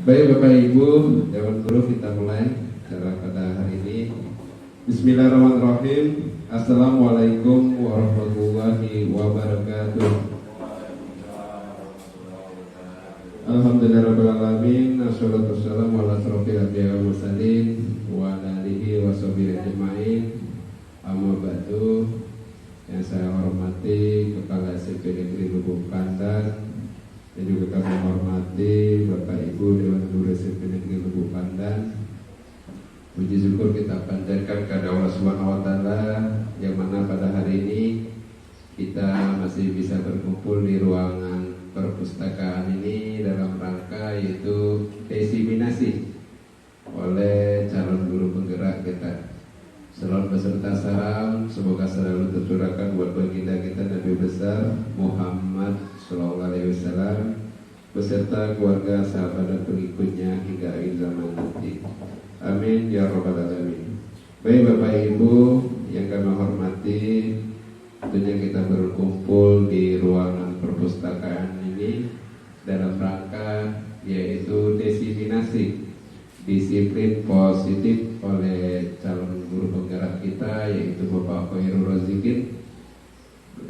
Baik Bapak Ibu, Dewan Guru, kita mulai acara pada hari ini. Bismillahirrahmanirrahim. Assalamualaikum warahmatullahi wabarakatuh. Alhamdulillahirrahmanirrahim. Assalatu wassalamu ala asrofil anbiya'i wal mursalin wa ala alihi wa sahbihi ajma'in. Amma ba'du. Yang saya hormati Kepala SMP Negeri Lubuk Pandan, dan juga kami hormati Bapak Ibu Dewan Guru SMP Negeri Lubuk Pandan. Puji syukur kita panjatkan kepada Allah Subhanahu wa Ta'ala, yang mana pada hari ini kita masih bisa berkumpul di ruangan perpustakaan ini dalam rangka yaitu diseminasi oleh calon guru penggerak kita. Selamat beserta salam semoga selalu tercurahkan buat baginda kita Nabi besar Muhammad Sallallahu Alaihi Wasallam beserta keluarga, sahabat dan pengikutnya hingga akhir zaman nanti. Amin ya rabbal alamin. Baik Bapak Ibu yang kami hormati, tentunya kita berkumpul di ruangan perpustakaan ini dalam rangka yaitu diseminasi disiplin positif oleh calon guru penggerak kita yaitu Bapak Khairul Razikin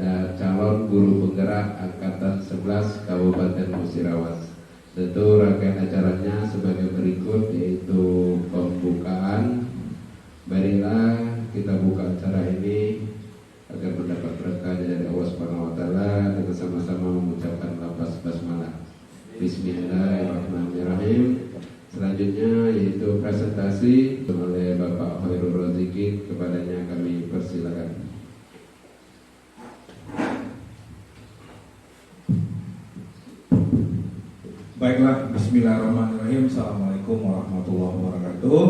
dan calon guru penggerak angkatan 11 Kabupaten Musirawas. Tentu rangkaian acaranya sebagai berikut, yaitu pembukaan. Marilah kita buka acara ini agar mendapat berkah dari Allah Subhanahu wa Ta'ala dengan sama-sama mengucapkan lafaz basmalah. Bismillahirrahmanirrahim. Selanjutnya yaitu presentasi oleh Bapak Khairul Razikin, kepadanya kami persilakan. Baiklah, bismillahirrahmanirrahim. Assalamualaikum warahmatullahi wabarakatuh.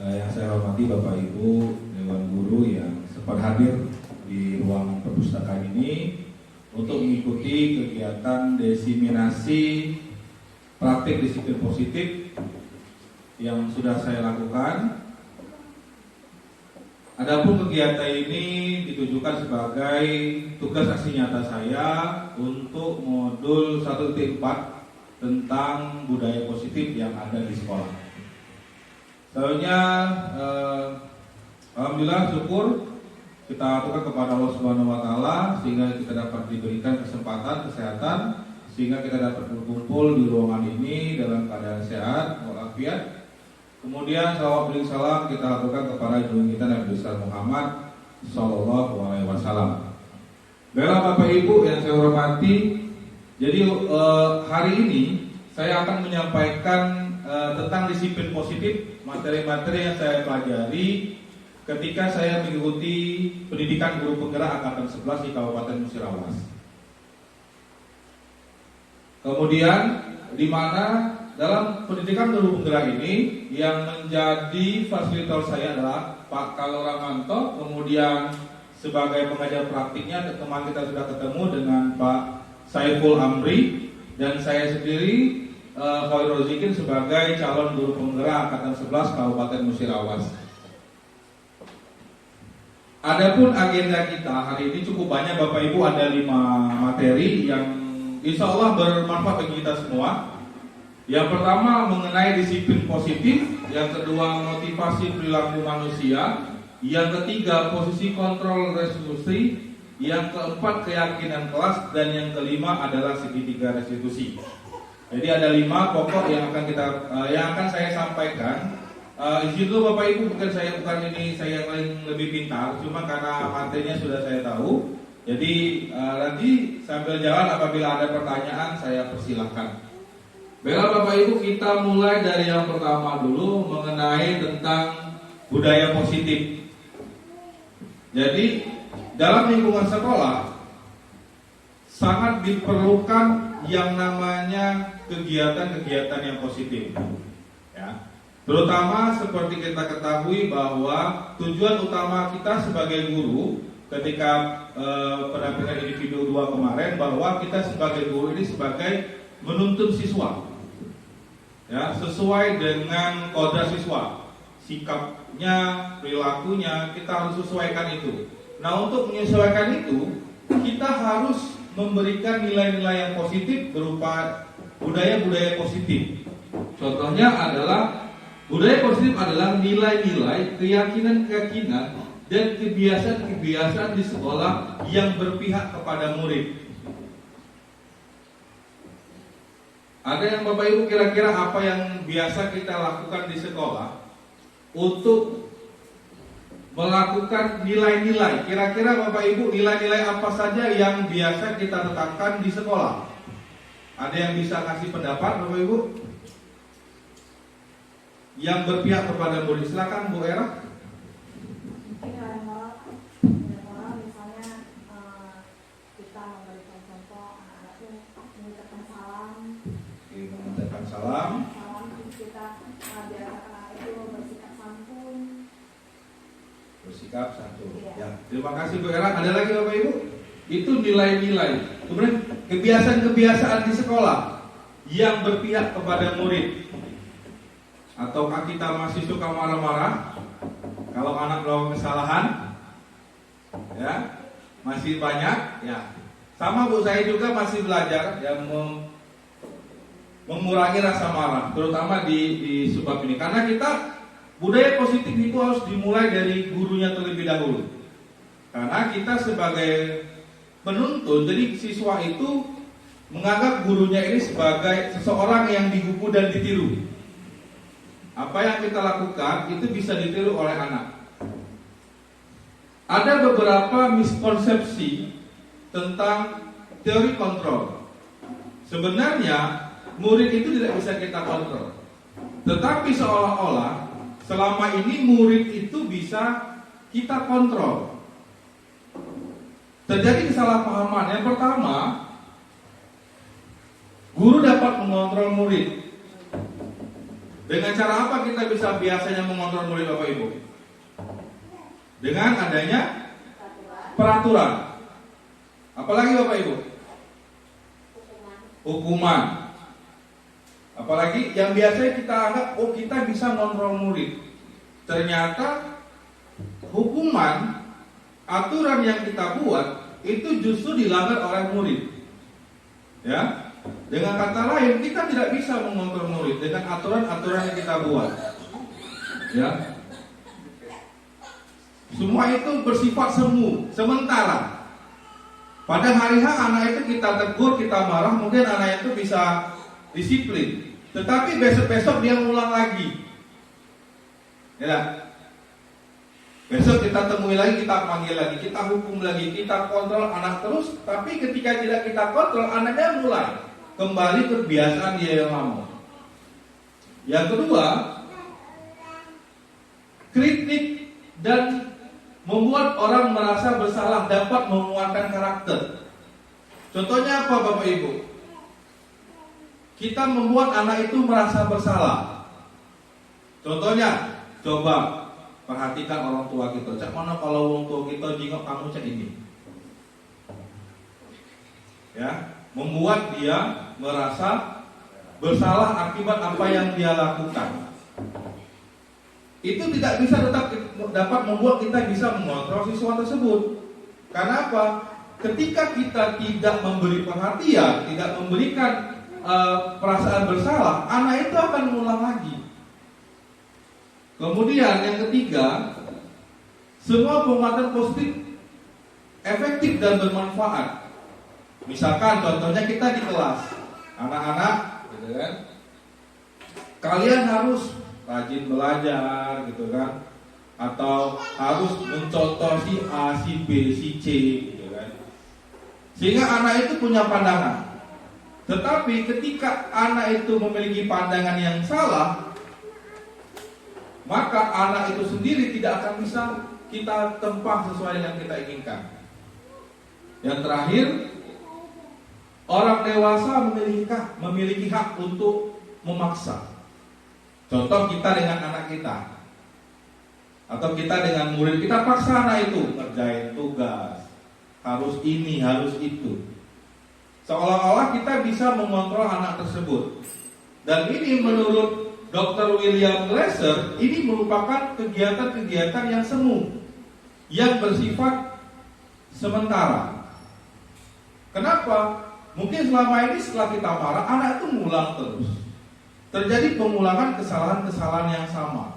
Yang saya hormati Bapak Ibu Dewan Guru yang sempat hadir di ruang perpustakaan ini untuk mengikuti kegiatan diseminasi praktik disiplin positif yang sudah saya lakukan. Adapun kegiatan ini ditujukan sebagai tugas aksi nyata saya untuk modul 1.4 tentang budaya positif yang ada di sekolah. Selanjutnya, alhamdulillah syukur kita aturkan kepada Allah Subhanahu wa Ta'ala sehingga kita dapat diberikan kesempatan kesehatan sehingga kita dapat berkumpul di ruangan ini dalam keadaan sehat walafiat. Kemudian salawat beri salam kita lakukan kepada junjungan kita Nabi besar Muhammad Sallallahu Alaihi Wasallam. Baiklah Bapak Ibu yang saya hormati, jadi hari ini saya akan menyampaikan tentang disiplin positif, materi-materi yang saya pelajari ketika saya mengikuti pendidikan guru penggerak angkatan 11 di Kabupaten Musirawas. Kemudian di mana dalam pendidikan guru penggerak ini yang menjadi fasilitator saya adalah Pak Kaloramanto, kemudian sebagai pengajar praktiknya teman kita sudah ketemu dengan Pak Saiful Amri, dan saya sendiri Khairul Razikin sebagai calon guru penggerak angkatan 11 Kabupaten Musirawas. Adapun agenda kita hari ini cukup banyak Bapak Ibu, ada 5 materi yang insya Allah bermanfaat bagi kita semua. Yang pertama mengenai disiplin positif, yang kedua motivasi perilaku manusia, yang ketiga posisi kontrol restitusi, yang keempat keyakinan kelas, dan yang kelima adalah segitiga restitusi. Jadi ada 5 pokok yang akan saya sampaikan. Izin dulu Bapak Ibu, bukan saya yang lebih pintar, cuma karena materinya sudah saya tahu. Jadi nanti sambil jalan apabila ada pertanyaan saya persilahkan. Baiklah Bapak Ibu, kita mulai dari yang pertama dulu mengenai tentang budaya positif. Jadi dalam lingkungan sekolah sangat diperlukan yang namanya kegiatan-kegiatan yang positif. Ya. Terutama seperti kita ketahui bahwa tujuan utama kita sebagai guru ketika pendampingan individu 2 kemarin, bahwa kita sebagai guru ini sebagai menuntun siswa, ya, sesuai dengan kodrat siswa, sikapnya, perilakunya kita harus sesuaikan itu. Nah, untuk menyesuaikan itu kita harus memberikan nilai-nilai yang positif berupa budaya-budaya positif. Contohnya adalah budaya positif adalah nilai-nilai, keyakinan-keyakinan dan kebiasaan-kebiasaan di sekolah yang berpihak kepada murid. Ada yang Bapak Ibu kira-kira apa yang biasa kita lakukan di sekolah untuk melakukan nilai-nilai? Kira-kira Bapak Ibu nilai-nilai apa saja yang biasa kita tetapkan di sekolah? Ada yang bisa kasih pendapat Bapak Ibu? Yang berpihak kepada murid, silakan Bu Era. Misalnya kita memberikan contoh anak-anak itu mengucapkan salam. Mengucapkan salam. Terus kita biasakan anak itu bersikap santun. Bersikap santun. Iya. Ya, terima kasih Bu Era. Ada lagi Bapak Ibu? Itu nilai-nilai. Kemudian kebiasaan-kebiasaan di sekolah yang berpihak kepada murid. Ataukah kita masih suka marah-marah kalau anak melakukan kesalahan? Ya, masih banyak. Ya, sama Bu, saya juga masih belajar yang mengurangi rasa marah, terutama di sebab ini. Karena kita budaya positif itu harus dimulai dari gurunya terlebih dahulu. Karena kita sebagai penuntun, jadi siswa itu menganggap gurunya ini sebagai seseorang yang digugu dan ditiru. Apa yang kita lakukan itu bisa ditiru oleh anak. Ada beberapa miskonsepsi tentang teori kontrol. Sebenarnya murid itu tidak bisa kita kontrol, tetapi seolah-olah selama ini murid itu bisa kita kontrol. Terjadi kesalahpahaman. Yang pertama, guru dapat mengontrol murid. Dengan cara apa kita bisa biasanya mengontrol murid Bapak Ibu? Dengan adanya peraturan. Apalagi Bapak Ibu? Hukuman. Apalagi yang biasanya kita anggap, oh kita bisa mengontrol murid. Ternyata hukuman, aturan yang kita buat itu justru dilanggar oleh murid. Ya. Dengan kata lain, kita tidak bisa mengontrol murid dengan aturan-aturan yang kita buat. Ya. Semua itu bersifat semu, sementara. Pada hari H anak itu kita tegur, kita marah, mungkin anak itu bisa disiplin. Tetapi besok-besok dia ngulang lagi. Ya. Besok kita temui lagi, kita panggil lagi, kita hukum lagi, kita kontrol anak terus. Tapi ketika tidak kita kontrol, anaknya mulai kembali ke kebiasaan dia yang lama. Yang kedua, kritik dan membuat orang merasa bersalah dapat menguatkan karakter. Contohnya apa Bapak Ibu? Kita membuat anak itu merasa bersalah. Contohnya, coba perhatikan orang tua kita. Cak mana kalau orang tua kita jingok kamu cak ini. Ya, membuat dia merasa bersalah akibat apa yang dia lakukan. Itu tidak bisa tetap dapat membuat kita bisa mengontrol siswa tersebut. Karena apa? Ketika kita tidak memberi perhatian, tidak memberikan perasaan bersalah, anak itu akan mengulang lagi. Kemudian yang ketiga, semua penguatan positif efektif dan bermanfaat. Misalkan contohnya kita di kelas, anak-anak, gitu kan, kalian harus rajin belajar, gitu kan, atau harus mencontoh si A, si B, si C, gitu kan. Sehingga anak itu punya pandangan. Tetapi ketika anak itu memiliki pandangan yang salah, maka anak itu sendiri tidak akan bisa kita tempah sesuai dengan kita inginkan. Yang terakhir, orang dewasa memiliki hak untuk memaksa. Contoh kita dengan anak kita, atau kita dengan murid, kita paksa anak itu ngerjain tugas, harus ini, harus itu. Seolah-olah kita bisa mengontrol anak tersebut. Dan ini menurut Dr. William Glasser, ini merupakan kegiatan-kegiatan yang semu, yang bersifat sementara. Kenapa? Mungkin selama ini setelah kita marah, anak itu mengulang terus. Terjadi pengulangan kesalahan-kesalahan yang sama,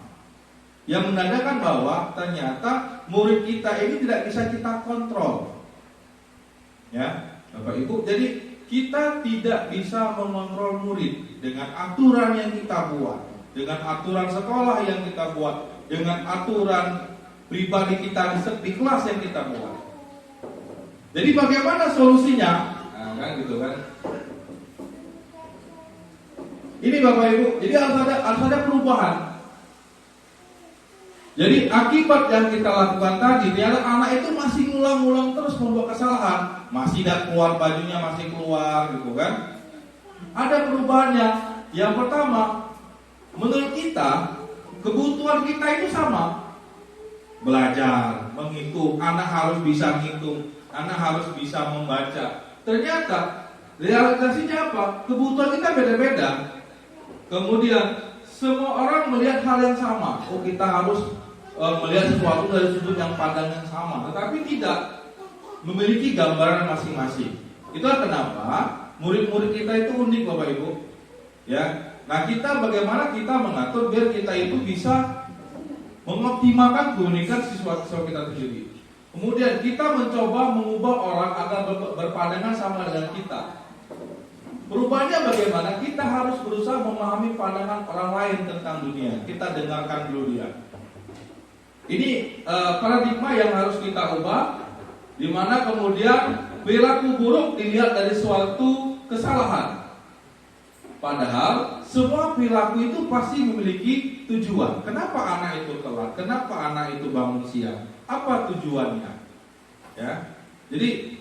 yang menandakan bahwa ternyata murid kita ini tidak bisa kita kontrol. Ya, Bapak Ibu, jadi kita tidak bisa mengontrol murid dengan aturan yang kita buat, dengan aturan sekolah yang kita buat, dengan aturan pribadi kita di kelas yang kita buat. Jadi bagaimana solusinya? Nah, kan gitu kan. Ini Bapak Ibu, jadi harus ada perubahan. Jadi akibat yang kita lakukan tadi, ternyata anak itu masih ngulang-ngulang terus membuat kesalahan, masih tidak keluar bajunya, masih keluar gitu kan. Ada perubahannya. Yang pertama, menurut kita, kebutuhan kita itu sama. Belajar, menghitung, anak harus bisa menghitung, anak harus bisa membaca. Ternyata realisasinya apa? Kebutuhan kita beda-beda. Kemudian semua orang melihat hal yang sama. Oh, kita harus melihat sesuatu dari sudut yang pandang yang sama, tetapi tidak memiliki gambaran masing-masing. Itulah kenapa murid-murid kita itu unik, Bapak Ibu. Ya, nah kita bagaimana kita mengatur biar kita itu bisa mengoptimalkan keunikan siswa kita sendiri. Kemudian kita mencoba mengubah orang agar berpandangan sama dengan kita. Perubahannya bagaimana? Kita harus berusaha memahami pandangan orang lain tentang dunia. Kita dengarkan dulu dia. Ini paradigma yang harus kita ubah, di mana kemudian perilaku buruk dilihat dari suatu kesalahan. Padahal semua perilaku itu pasti memiliki tujuan. Kenapa anak itu telat? Kenapa anak itu bangun siang? Apa tujuannya? Ya, jadi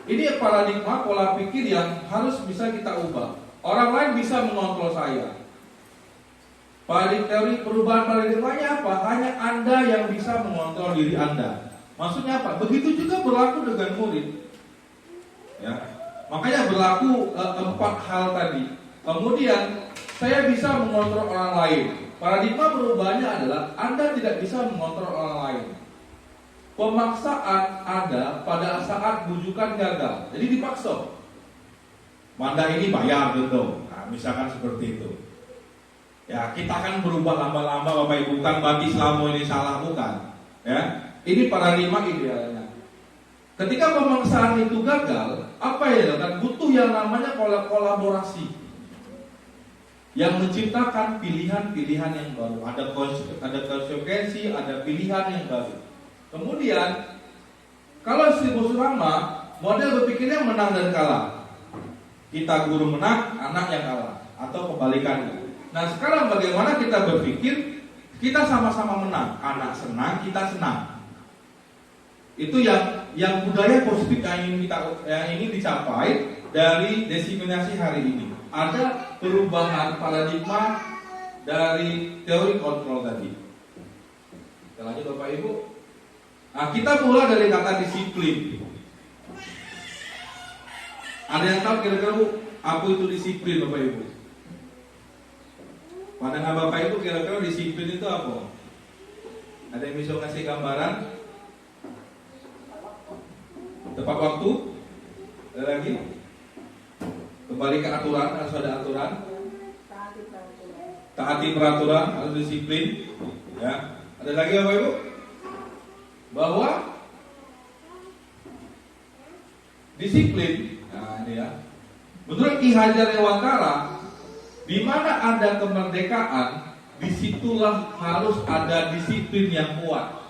ini paradigma pola pikir yang harus bisa kita ubah. Orang lain bisa mengontrol saya. Teori perubahan paradigmanya apa? Hanya Anda yang bisa mengontrol diri Anda. Maksudnya apa? Begitu juga berlaku dengan murid. Ya, makanya berlaku 4 hal tadi. Kemudian saya bisa mengontrol orang lain. Paradigma perubahannya adalah Anda tidak bisa mengontrol orang lain. Pemaksaan ada pada saat bujukan gagal. Jadi dipaksa. Manda ini bayar gitu. Nah, misalkan seperti itu. Ya, kita kan berubah lama-lama Bapak Ibu, bukan berarti selama ini salah, bukan. Ya, ini paradigma idealnya. Ketika pemaksaan itu gagal, apa ya? Dan butuh yang namanya kolaborasi, yang menciptakan pilihan-pilihan yang baru. Ada konsekuensi, ada pilihan yang baru. Kemudian, kalau Ibu Surama, model berpikirnya menang dan kalah. Kita guru menang, anak yang kalah, atau kebalikannya. Nah, sekarang bagaimana kita berpikir kita sama-sama menang, anak senang, kita senang. Itu yang budaya positif yang ingin dicapai dari diseminasi hari ini. Ada perubahan paradigma dari teori kontrol tadi. Kita lanjut Bapak Ibu. Nah, kita mulai dari kata disiplin. Ada yang tahu kira-kira apa itu disiplin Bapak Ibu? Pandangan Bapak Ibu kira-kira disiplin itu apa? Ada yang bisa kasih gambaran? Tepat waktu? Ada lagi? Kembali ke aturan, harus ada aturan. Taati peraturan, harus disiplin. Ya. Ada lagi Bapak Ibu? Bahwa disiplin, nah ini ya. Menurut Ki Hajar Dewantara, di mana ada kemerdekaan, disitulah harus ada disiplin yang kuat.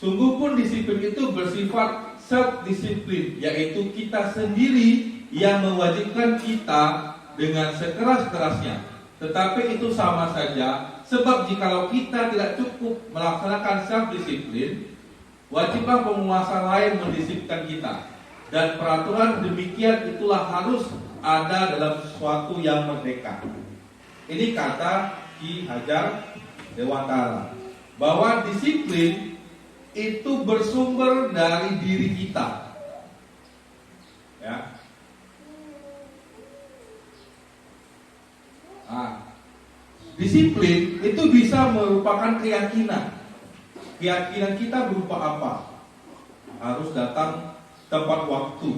Sungguh pun disiplin itu bersifat self disiplin, yaitu kita sendiri yang mewajibkan kita dengan sekeras-kerasnya. Tetapi itu sama saja, sebab jikalau kita tidak cukup melaksanakan self disiplin, wajiblah penguasa lain mendisiplinkan kita. Dan peraturan demikian itulah harus ada dalam sesuatu yang merdeka. Ini kata Ki Hajar Dewantara, bahwa disiplin itu bersumber dari diri kita. Ya. Disiplin itu bisa merupakan keyakinan. Keyakinan kita berupa apa? Harus datang tepat waktu.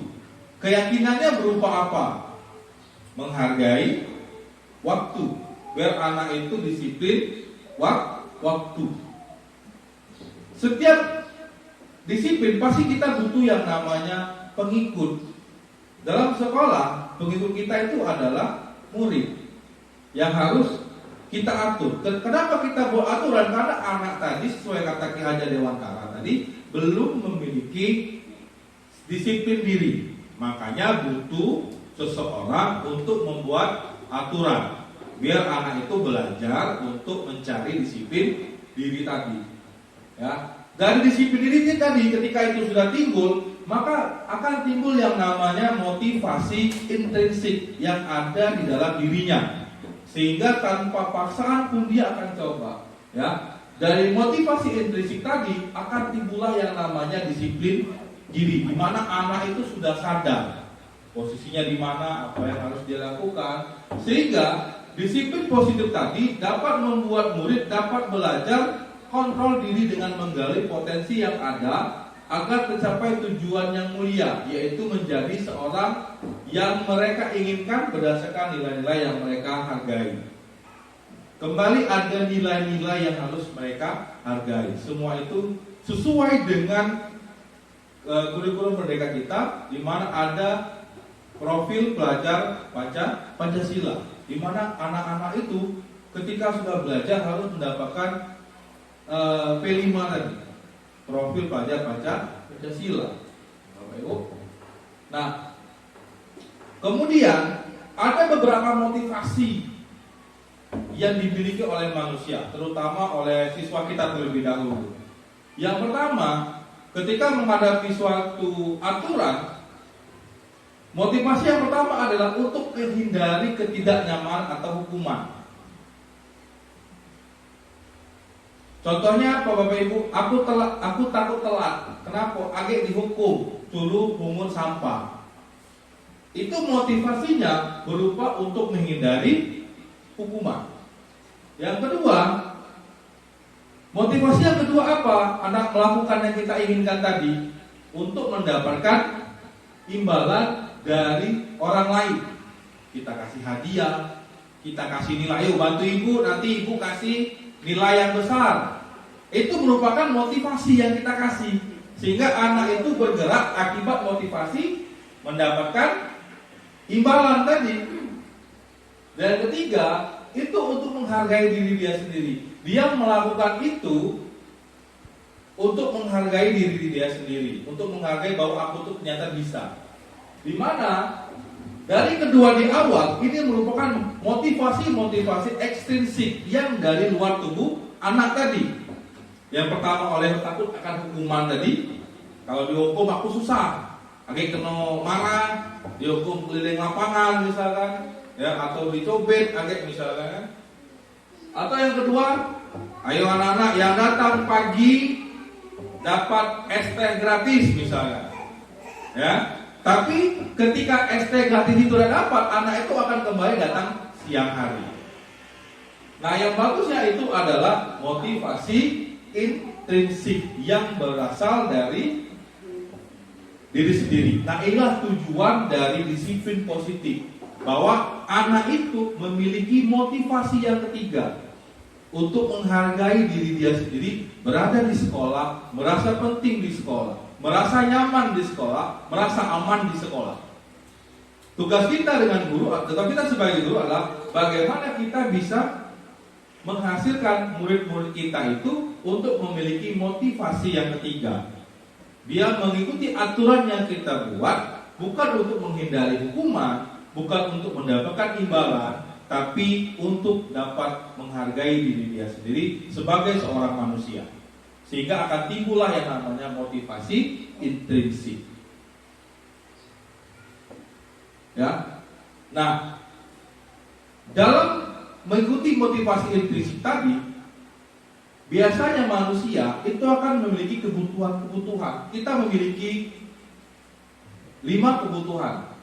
Keyakinannya berupa apa? Menghargai waktu. Biar anak itu disiplin waktu. Setiap disiplin pasti kita butuh yang namanya pengikut. Dalam sekolah, pengikut kita itu adalah murid yang harus kita atur. Kenapa kita buat aturan? Karena anak tadi sesuai kata Ki Hajar Dewantara tadi belum memiliki disiplin diri. Makanya butuh seseorang untuk membuat aturan biar anak itu belajar untuk mencari disiplin diri tadi. Ya, dari disiplin diri tadi ketika itu sudah timbul, maka akan timbul yang namanya motivasi intrinsik yang ada di dalam dirinya. Sehingga tanpa paksaan pun dia akan coba. Ya, dari motivasi intrinsik tadi akan timbullah yang namanya disiplin diri, di mana anak itu sudah sadar posisinya di mana, apa yang harus dia lakukan. Sehingga disiplin positif tadi dapat membuat murid dapat belajar kontrol diri dengan menggali potensi yang ada agar tercapai tujuan yang mulia, yaitu menjadi seorang yang mereka inginkan berdasarkan nilai-nilai yang mereka hargai. Kembali ada nilai-nilai yang harus mereka hargai. Semua itu sesuai dengan kurikulum Merdeka kita, di mana ada profil pelajar Pancasila, di mana anak-anak itu ketika sudah belajar harus mendapatkan P5 tadi, profil pelajar Pancasila. Nah, kemudian ada beberapa motivasi yang dimiliki oleh manusia, terutama oleh siswa kita terlebih dahulu. Yang pertama, ketika menghadapi suatu aturan, motivasi yang pertama adalah untuk menghindari ketidaknyamanan atau hukuman. Contohnya apa Bapak Ibu? Aku takut telat. Kenapa? Agak dihukum, suruh pungut sampah. Itu motivasinya berupa untuk menghindari hukuman. Yang kedua, motivasi yang kedua apa? Anak melakukan yang kita inginkan tadi untuk mendapatkan imbalan dari orang lain. Kita kasih hadiah, kita kasih nilai, bantu ibu, nanti ibu kasih nilai yang besar. Itu merupakan motivasi yang kita kasih, sehingga anak itu bergerak akibat motivasi mendapatkan imbalan tadi. Dan ketiga, itu untuk menghargai diri dia sendiri. Dia melakukan itu untuk menghargai diri dia sendiri, untuk menghargai bahwa aku tuh ternyata bisa. Dimana dari kedua di awal ini merupakan motivasi ekstrinsik yang dari luar tubuh anak tadi. Yang pertama oleh takut akan hukuman tadi. Kalau dihukum aku susah, agak kena marah, dihukum keliling lapangan misalkan, ya, atau dicobet agak misalkan. Atau yang kedua, ayo anak-anak yang datang pagi dapat es teh gratis misalkan, ya. Tapi ketika es teh gratis itu sudah dapat, anak itu akan kembali datang siang hari. Nah, yang bagusnya itu adalah motivasi intrinsik yang berasal dari diri sendiri. Nah, inilah tujuan dari disiplin positif, bahwa anak itu memiliki motivasi yang ketiga untuk menghargai diri dia sendiri, berada di sekolah, merasa penting di sekolah, merasa nyaman di sekolah, merasa aman di sekolah. Tugas kita dengan guru, atau kita sebagai guru adalah bagaimana kita bisa menghasilkan murid-murid kita itu untuk memiliki motivasi yang ketiga. Dia mengikuti aturan yang kita buat, bukan untuk menghindari hukuman, bukan untuk mendapatkan imbalan, tapi untuk dapat menghargai diri dia sendiri sebagai seorang manusia. Sehingga akan timbullah yang namanya motivasi intrinsik. Ya. Nah, dalam mengikuti motivasi intrinsik tadi, biasanya manusia itu akan memiliki kebutuhan-kebutuhan. Kita memiliki 5 kebutuhan.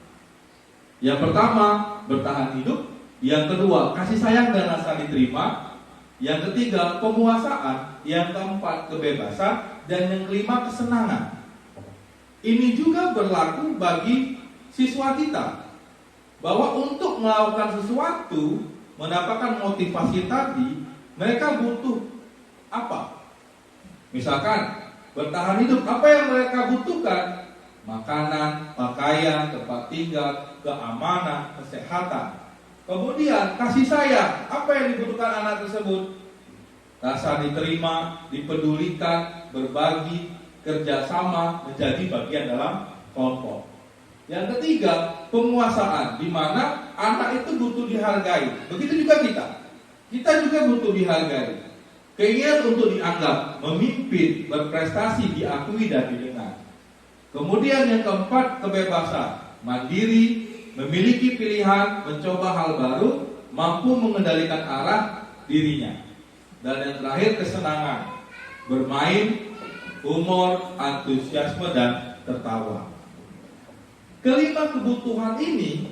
Yang pertama, bertahan hidup. Yang kedua, kasih sayang dan rasa diterima. Yang ketiga, penguasaan. Yang keempat, kebebasan. Dan yang kelima, kesenangan. Ini juga berlaku bagi siswa kita, bahwa untuk melakukan sesuatu, mendapatkan motivasi tadi, mereka butuh apa? Misalkan bertahan hidup, apa yang mereka butuhkan? Makanan, pakaian, tempat tinggal, keamanan, kesehatan. Kemudian kasih sayang, apa yang dibutuhkan anak tersebut? Rasa diterima, dipedulikan, berbagi, kerjasama, menjadi bagian dalam kelompok. Yang ketiga, penguasaan, di mana anak itu butuh dihargai. Begitu juga kita. Kita juga butuh dihargai. Keinginan untuk dianggap, memimpin, berprestasi, diakui dan didengar. Kemudian yang keempat, kebebasan, mandiri, memiliki pilihan, mencoba hal baru, mampu mengendalikan arah dirinya. Dan yang terakhir, kesenangan, bermain, humor, antusiasme dan tertawa. Kelima kebutuhan ini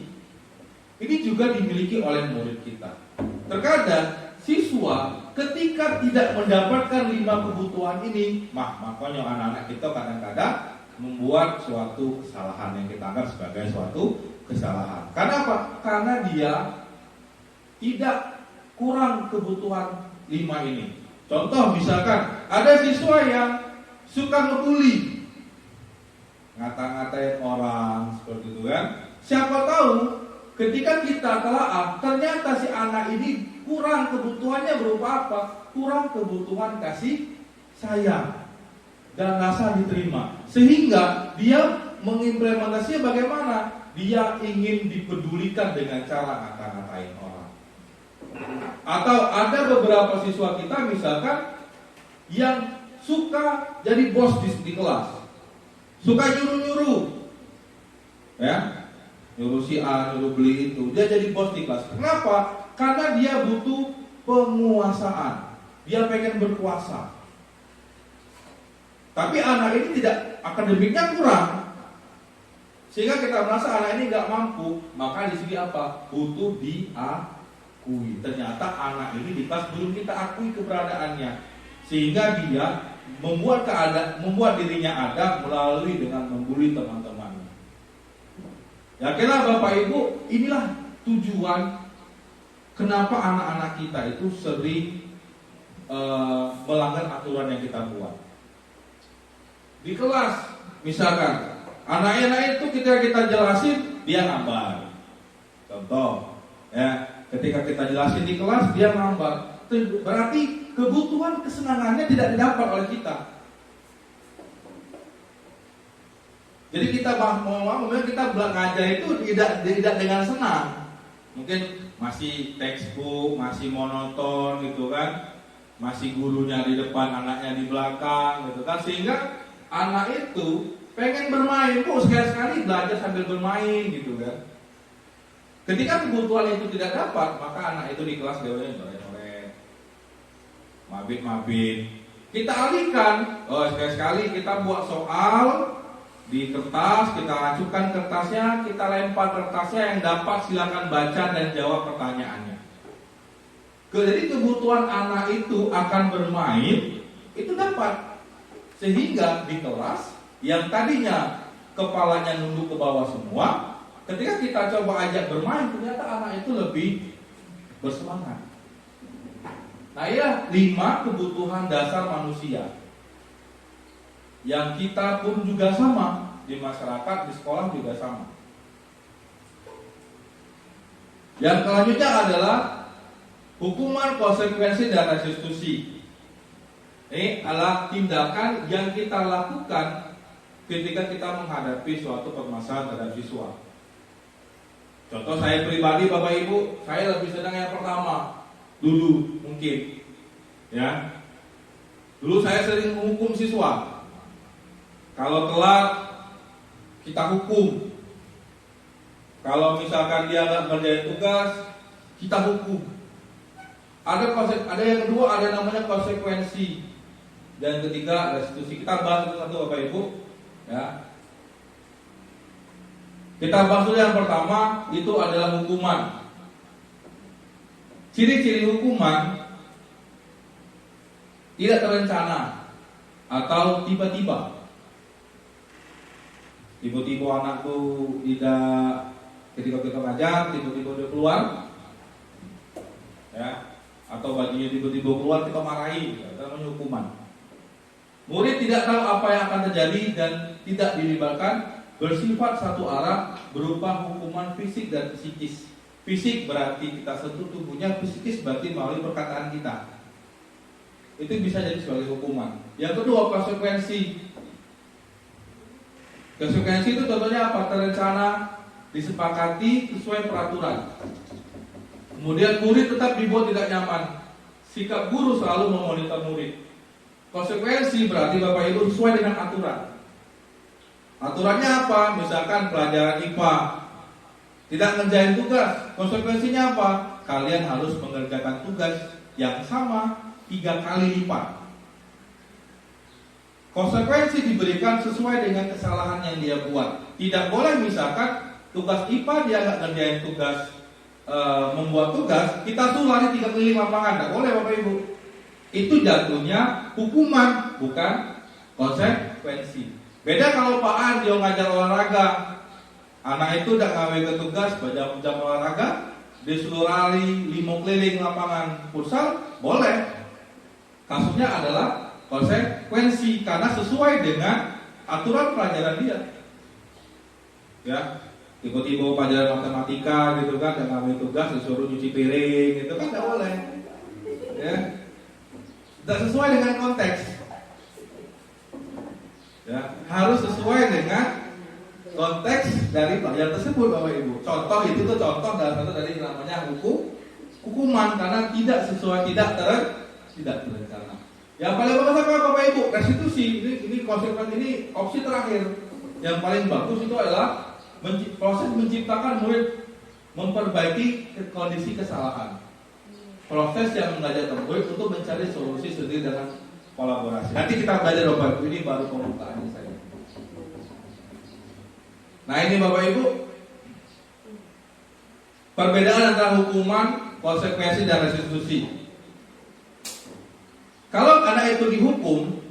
juga dimiliki oleh murid kita. Terkadang siswa ketika tidak mendapatkan 5 kebutuhan ini, makanya anak-anak kita kadang-kadang membuat suatu kesalahan yang kita anggap sebagai suatu kesalahan. Karena apa? Karena dia tidak kurang kebutuhan 5 ini. Contoh misalkan ada siswa yang suka ngebully, ngata-ngatain orang seperti itu kan. Siapa tahu ketika kita telaah, ternyata si anak ini kurang kebutuhannya berupa apa? Kurang kebutuhan kasih sayang dan rasa diterima. Sehingga dia mengimplementasinya bagaimana? Dia ingin dipedulikan dengan cara ngata-ngatain orang. Atau ada beberapa siswa kita misalkan yang suka jadi bos di kelas. Suka nyuruh-nyuruh. Ya. Nyuruh si A, nyuruh beli itu. Dia jadi bos di kelas. Kenapa? Karena dia butuh penguasaan. Dia pengen berkuasa. Tapi anak ini tidak, akademiknya kurang, sehingga kita merasa anak ini nggak mampu. Maka di sini apa? Butuh diakui. Ternyata anak ini di kelas belum kita akui keberadaannya, sehingga dia membuat dirinya ada melalui dengan membuli teman-temannya. Yakinlah Bapak Ibu, inilah tujuan kenapa anak-anak kita itu sering melanggar aturan yang kita buat. Di kelas, misalkan anak-anak itu ketika kita jelasin, dia ngambang. Contoh, ya, ketika kita jelasin di kelas, dia ngambang. Berarti kebutuhan kesenangannya tidak didapat oleh kita. Jadi kita kita belajar itu tidak dengan senang. Mungkin masih textbook, masih monoton gitu kan, masih gurunya di depan, anaknya di belakang gitu kan, sehingga anak itu pengen bermain, kok sekali-sekali belajar sambil bermain gitu kan. Ketika kebutuhan itu tidak dapat, maka anak itu di kelas coret-coret, mabit-mabit. Kita alihkan, sekali-sekali kita buat soal di kertas, kita acukan kertasnya, kita lempar kertasnya, yang dapat silakan baca dan jawab pertanyaannya. Jadi kebutuhan anak itu akan bermain, itu dapat. Sehingga di kelas yang tadinya kepalanya nunduk ke bawah semua, ketika kita coba ajak bermain, ternyata anak itu lebih bersemangat. Nah, ya 5 kebutuhan dasar manusia yang kita pun juga sama, di masyarakat, di sekolah juga sama. Yang selanjutnya adalah hukuman, konsekuensi, dan restitusi. Ini adalah tindakan yang kita lakukan ketika kita menghadapi suatu permasalahan terhadap siswa. Contoh saya pribadi Bapak Ibu, saya lebih senang yang pertama dulu mungkin, ya. Dulu saya sering menghukum siswa. Kalau telat kita hukum. Kalau misalkan dia nggak ngerjain tugas, kita hukum. Ada yang kedua, ada namanya konsekuensi. Dan ketiga, restitusi. Kita bahas satu Bapak Ibu, ya. Kita bahas dulu yang pertama, itu adalah hukuman. Ciri-ciri hukuman tidak terencana atau tiba-tiba. Tiba-tiba anak tuh tidak, ketika kita ngajar, tiba-tiba dia keluar, ya, atau bajunya tiba-tiba keluar kita marahi, itu namanya hukuman. Murid tidak tahu apa yang akan terjadi dan tidak dilibatkan, bersifat satu arah, berupa hukuman fisik dan psikis. Fisik berarti kita sentuh tubuhnya, psikis berarti melalui perkataan kita. Itu bisa jadi sebagai hukuman. Yang kedua, konsekuensi. Konsekuensi itu contohnya apa? Terencana, disepakati sesuai peraturan. Kemudian murid tetap dibuat tidak nyaman. Sikap guru selalu memonitor murid. Konsekuensi berarti Bapak Ibu sesuai dengan aturan. Aturannya apa? Misalkan pelajaran IPA tidak ngerjain tugas. Konsekuensinya apa? Kalian harus mengerjakan tugas yang sama 3 kali lipat. Konsekuensi diberikan sesuai dengan kesalahan yang dia buat. Tidak boleh misalkan tugas IPA dia nggak ngerjain tugas, membuat tugas, kita suruh lari 3 keliling lapangan. Tidak boleh Bapak Ibu. Itu jatuhnya hukuman, bukan konsekuensi. Beda kalau Pak An dia ngajar olahraga, anak itu udah ngawe ke tugas jam olahraga, disuruh lari 5 keliling lapangan futsal, boleh. Kasusnya adalah konsekuensi karena sesuai dengan aturan pelajaran dia. Ya, tiba-tiba pelajaran matematika gitu kan, dan ngambil tugas disuruh nyuci piring, itu kan tidak boleh. Ya, tidak sesuai dengan konteks. Ya, harus sesuai dengan konteks dari pelajaran tersebut Bapak Ibu. Contoh itu tuh contoh dalam satu dari namanya hukuman karena tidak sesuai, tidak terencana. Yang paling bagus apa Bapak Ibu? Restitusi. Ini konsekuensi, ini opsi terakhir. Yang paling bagus itu adalah proses menciptakan murid memperbaiki kondisi kesalahan. Proses yang mengajak murid untuk mencari solusi sendiri dengan kolaborasi. Nanti kita belajar Bapak Ibu, ini baru pembukaan saya. Nah ini Bapak Ibu, perbedaan antara hukuman, konsekuensi dan restitusi. Kalau anak itu dihukum,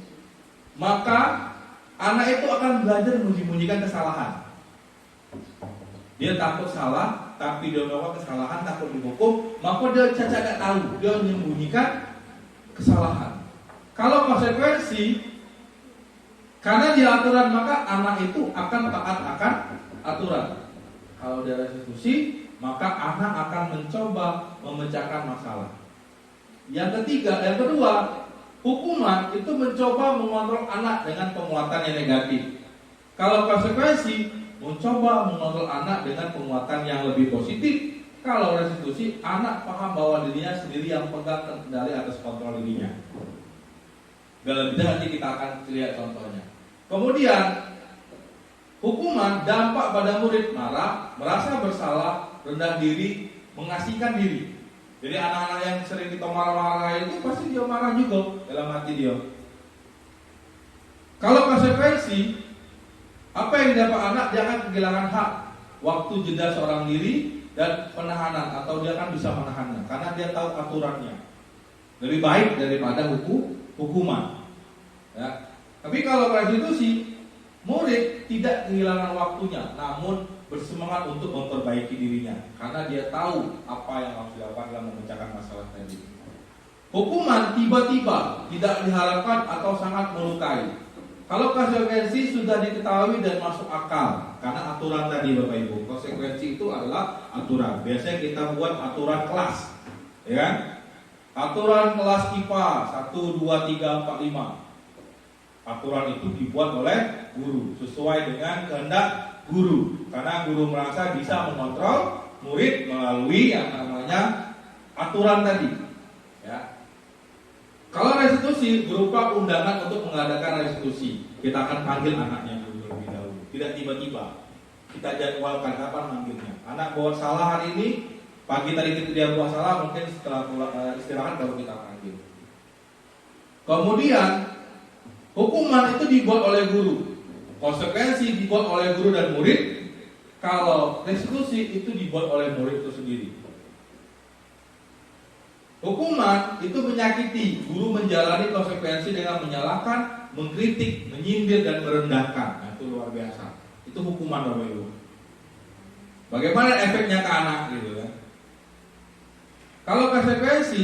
maka anak itu akan belajar menyembunyikan kesalahan. Dia takut salah, tapi dia melakukan kesalahan, takut dihukum, maka dia tidak tahu, dia menyembunyikan kesalahan. Kalau konsekuensi, karena dia aturan, maka anak itu akan taat akan aturan. Kalau dia restitusi, maka anak akan mencoba memecahkan masalah. Yang kedua, hukuman itu mencoba mengontrol anak dengan penguatan yang negatif. Kalau konsekuensi, mencoba mengontrol anak dengan penguatan yang lebih positif. Kalau restitusi, anak paham bahwa dirinya sendiri yang pegang kendali atas kontrol dirinya. Dalam bidang nanti kita akan lihat contohnya. Kemudian hukuman dampak pada murid marah, merasa bersalah, rendah diri, mengasihkan diri. Jadi anak-anak yang sering kita marah-marah itu pasti dia marah juga dalam hati dia. Kalau konsekuensi, apa yang didapat anak, dia akan kehilangan hak, waktu jeda seorang diri dan penahanan, atau dia akan bisa menahannya karena dia tahu aturannya. Lebih baik daripada hukuman. Ya. Tapi kalau restitusi, murid tidak kehilangan waktunya, namun bersemangat untuk memperbaiki dirinya karena dia tahu apa yang harus dilakukan dalam memecahkan masalah tadi. Hukuman tiba-tiba, tidak diharapkan atau sangat melukai. Kalau konsekuensi sudah diketahui dan masuk akal karena aturan tadi Bapak Ibu. Konsekuensi itu adalah aturan. Biasanya kita buat aturan kelas, ya kan? Aturan kelas IPA 1, 2, 3, 4, 5. Aturan itu dibuat oleh guru sesuai dengan kehendak guru, karena guru merasa bisa mengontrol murid melalui yang namanya aturan tadi. Ya. Kalau restitusi berupa undangan untuk mengadakan restitusi, kita akan panggil anaknya dulu lebih dahulu. Tidak tiba-tiba. Kita jadwalkan kapan manggilnya. Anak buat salah hari ini, pagi tadi dia buat salah, mungkin setelah istirahat baru kita panggil. Kemudian hukuman itu dibuat oleh guru, konsekuensi dibuat oleh guru dan murid. Kalau restitusi itu dibuat oleh murid itu sendiri. Hukuman itu menyakiti, guru menjalani konsekuensi dengan menyalahkan, mengkritik, menyindir dan merendahkan. Nah, itu luar biasa. Itu hukuman Bapak Ibu. Bagaimana efeknya ke anak gitu kan? Kalau konsekuensi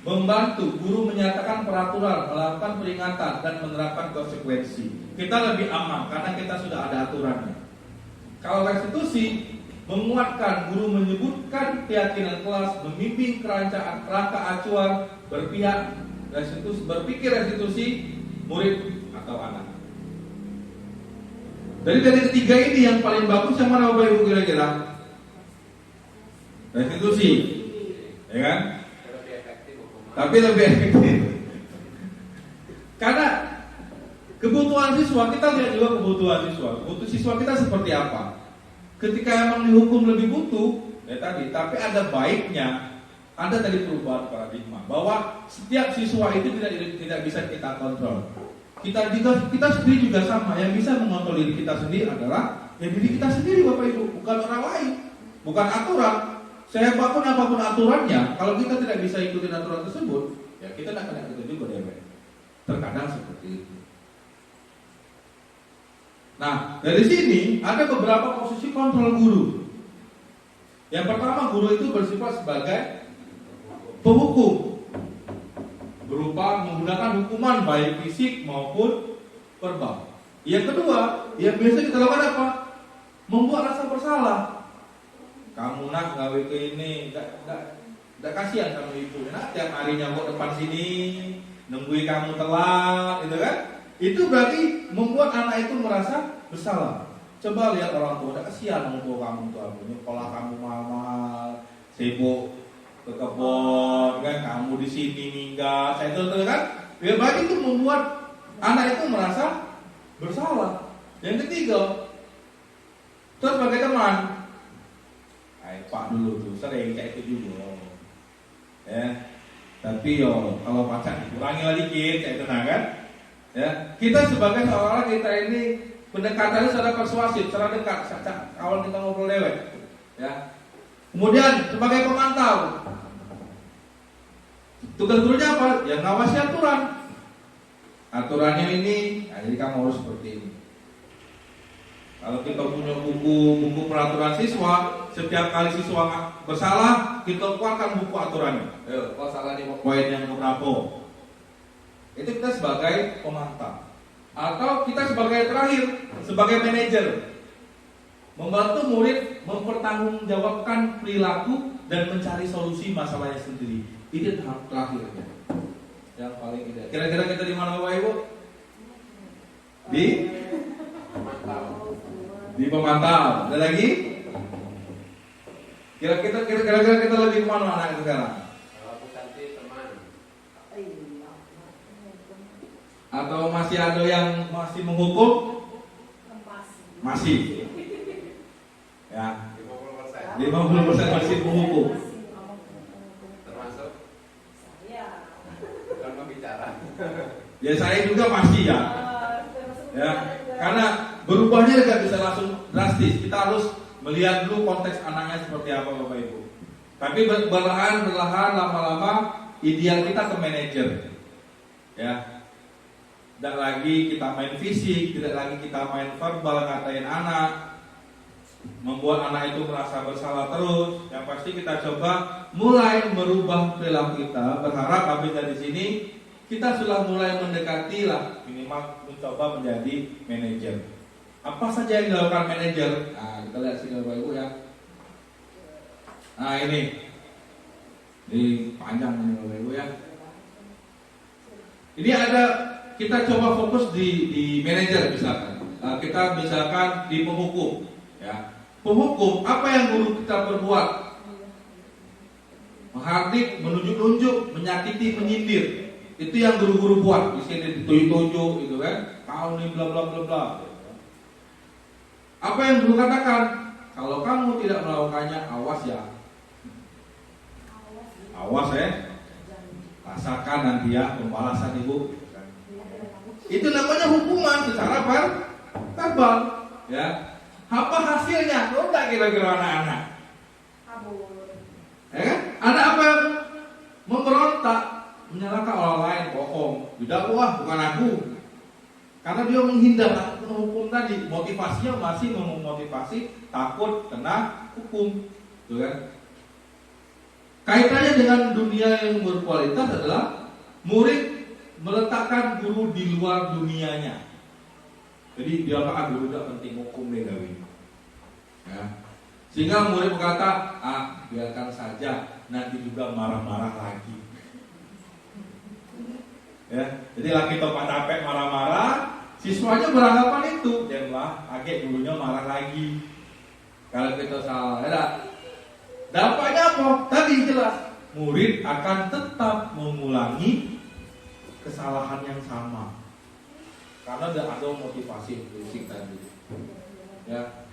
membantu guru menyatakan peraturan, melakukan peringatan dan menerapkan konsekuensi. Kita lebih aman karena kita sudah ada aturannya. Kalau restitusi menguatkan, guru menyebutkan keyakinan kelas, membimbing kerangka acuan, berpihak restitusi, berpikir restitusi murid atau anak. Dari ketiga ini yang paling bagus yang mana Bapak Ibu kira-kira? Restitusi, ya kan? Tapi lebih efektif. Karena kebutuhan siswa, kita lihat juga kebutuhan siswa. Kebutuhan siswa kita seperti apa? Ketika emang dihukum lebih butuh, ya tadi, tapi ada baiknya, ada tadi perubahan paradigma bahwa setiap siswa itu tidak bisa kita kontrol. Kita sendiri juga sama. Yang bisa mengontrol diri kita sendiri adalah diri kita sendiri, Bapak Ibu, bukan orang lain, bukan aturan. Apapun aturannya, kalau kita tidak bisa ikutin aturan tersebut, ya kita tidak kena itu juga deh. Terkadang seperti itu. Nah, dari sini ada beberapa posisi kontrol guru. Yang pertama, guru itu bersifat sebagai penghukum, berupa menggunakan hukuman baik fisik maupun verbal. Yang kedua, yang biasa kita lakukan apa? Membuat rasa bersalah. Kamu nak gawe ke ini, gak kasihan sama ibu. Nah, tiap hari nyambut depan sini, nungguin kamu telat, gitu kan? Itu berarti membuat anak itu merasa bersalah. Coba lihat orang tua, gak kasihan orang tua kamu tuh, nyekolah kamu mahal, sibuk ke kebun, kan? Kamu di sini minggat, saya itu kan? Ya, berarti itu membuat anak itu merasa bersalah. Yang ketiga, terus sebagai teman. Pak dulu tuh sering kayak itu juga, ya. Tapi kalau pacar dikurangi lagi dikit, kayak itu kan, ya. Kita sebagai seorang kita ini pendekatannya secara persuasif, secara dekat, awal kita ngobrol dewek, ya. Kemudian sebagai pemantau, tugas gurunya apa? Yang ngawasi aturan. Aturannya ini, nah, jadi kamu harus seperti ini. Kalau kita punya buku peraturan siswa, setiap kali siswa bersalah, kita keluarkan buku aturannya. Kalau salah di poin yang berapa? Itu kita sebagai pemantau. Atau kita sebagai terakhir, sebagai manajer, membantu murid mempertanggungjawabkan perilaku dan mencari solusi masalahnya sendiri. Itu tahap terakhirnya. Yang paling ideal. Kira-kira kita di mana Bapak Ibu? Di pemantau. Ada lagi? Kira-kira kita lebih kemana anak itu sekarang? Atau masih ada yang masih menghukum? Masih. Ya. 50% masih menghukum. Termasuk saya. Bukan pembicara. Ya saya juga masih ya. Ya. Karena berubahnya tidak bisa langsung drastis. Kita harus melihat dulu konteks anaknya seperti apa Bapak Ibu. Tapi berlahan lama-lama ideal kita ke manajer. Ya. Tidak lagi kita main fisik, tidak lagi kita main verbal ngatain anak, membuat anak itu merasa bersalah terus. Yang pasti kita coba mulai merubah perilaku kita. Berharap habis dari sini kita sudah mulai mendekati lah, minimal mencoba menjadi manajer. Apa saja yang dilakukan manajer? Nah, kita lihat sini Bapak Ibu ya. Nah ini panjang ini Bapak Ibu ya. Ini ada kita coba fokus di manajer misalkan. Kita misalkan di penghukum, ya. Penghukum, apa yang guru kita perbuat? Menghardik, menunjuk-nunjuk, menyakiti, menyindir. Itu yang guru-guru buat. Di sini ditunjuk-tunjuk, gitu kan? Kau nih bla bla bla bla. Apa yang guru katakan? Kalau kamu tidak melakukannya, awas ya. Awas ya. Rasakan nanti ya pembalasan ibu. Itu namanya hukuman secara verbal, ya. Apa hasilnya? Tahu nggak kira-kira anak-anak? Ya kan? Anak apa yang memberontak, menyalahkan orang lain, bohong, didakwa bukan aku. Karena dia menghindar hukum tadi, motivasinya masih memotivasi takut kena hukum, tuh kan? Kaitannya dengan dunia yang berkualitas adalah murid meletakkan guru di luar dunianya. Jadi dia apa? Guru tidak penting hukum deh gawe. Ya. Sehingga murid berkata, biarkan saja, nanti juga marah-marah lagi. Ya, jadi lagi topat capek marah-marah, siswanya beranggapan itu, janganlah, agak gurunya marah lagi. Kalau kita salah, ya. Dampaknya apa? Tadi jelas, murid akan tetap mengulangi kesalahan yang sama. Karena ada motivasi fisik tadi. Ya.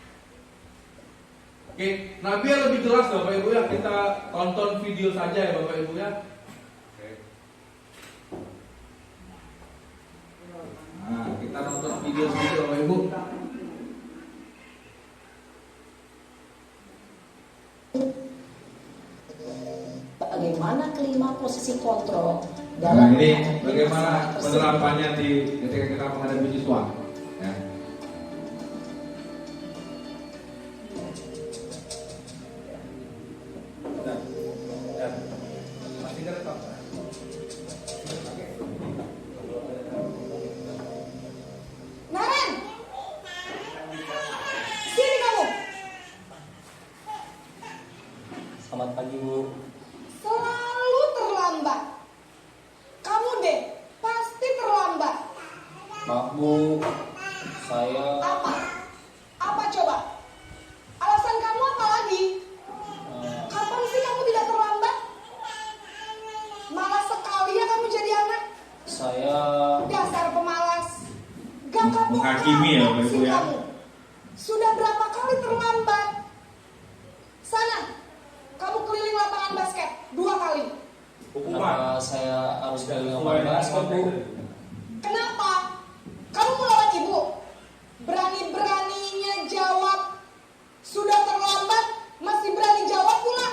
Oke, nah biar lebih jelas Bapak Ibu ya, kita tonton video saja ya Bapak Ibu ya. Oke. Nah, kita nonton video saja Bapak Ibu. Bagaimana kelima posisi kontrol Nah dalam ini bagaimana penerapannya ketika kita menghadapi siswa ya. Masih direkam. Naren, sini kamu. Selamat pagi Bu. Selalu terlambat. Kamu deh pasti terlambat. Maaf Bu, saya Apa? Apa coba? Alasan kamu apa lagi? Kapan sih kamu tidak terlambat? Malas sekali ya kamu jadi anak. saya Dasar pemalas. Gak kapok Menghakimi ya, Bapak Ibu sih ya. kamu. Sudah berapa kali terlambat? Sana, kamu keliling lapangan basket 2 kali. Hukuman. kenapa saya harus keliling lapangan basket Bu? Kenapa? Kamu mau lawan ibu? Berani-beraninya jawab. Sudah terlambat, masih berani jawab pula.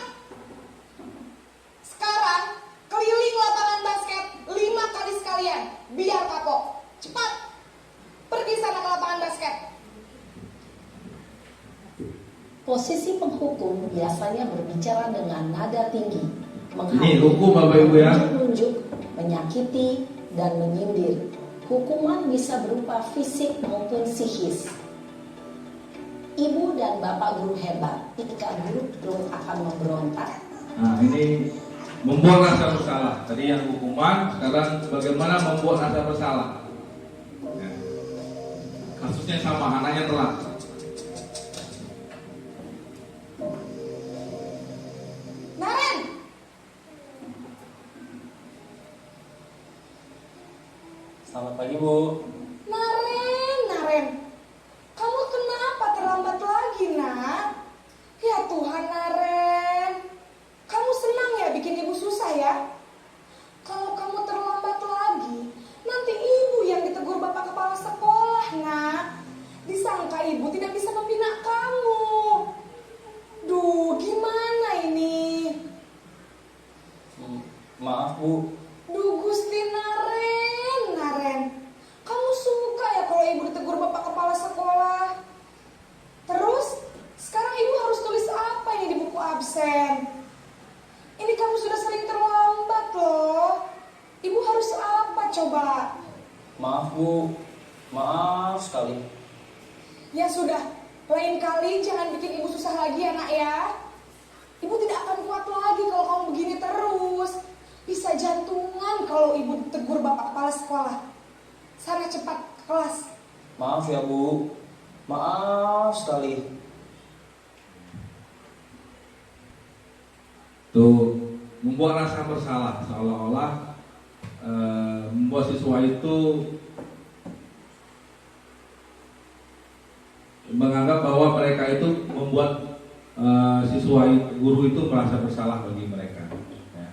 Sekarang, keliling lapangan basket 5 kali sekalian. Biar kapok. Cepat. Pergi sana ke lapangan basket. Posisi penghukum biasanya berbicara dengan nada tinggi, Ini hukum Bapak Ibu ya. menunjuk, menyakiti, dan menyindir. Hukuman bisa berupa fisik maupun psikis. Ibu dan bapak guru hebat, ketika guru akan memberontak. Nah ini membuat rasa bersalah. Tadi yang hukuman, sekarang bagaimana membuat rasa bersalah. Ya. Kasusnya sama, anaknya telat. Naren, Selamat pagi Bu. Naren. Kamu kenapa terlambat lagi, nak? Ya Tuhan, Naren. Kamu senang ya bikin ibu susah ya? Kalau kamu terlambat lagi, nanti ibu yang ditegur bapak kepala sekolah, nak. Disangka ibu tidak bisa membina kamu. Duh, gimana ini? Maaf Bu, Duh, Gusti Naren. Kamu suka ya kalau ibu ditegur bapak kepala sekolah? Terus, sekarang ibu harus tulis apa ini di buku absen? Ini kamu sudah sering terlambat loh. Ibu harus apa coba? maaf Bu, maaf sekali. Ya sudah, lain kali jangan bikin ibu susah lagi ya nak ya. Ibu tidak akan kuat lagi kalau kamu begini terus. Bisa jantungan kalau ibu tegur bapak kepala sekolah. Sana cepat ke kelas. Maaf ya Bu, maaf sekali. Tuh, membuat rasa bersalah seolah-olah membuat siswa itu menganggap bahwa mereka itu membuat guru itu merasa bersalah bagi mereka. Ya.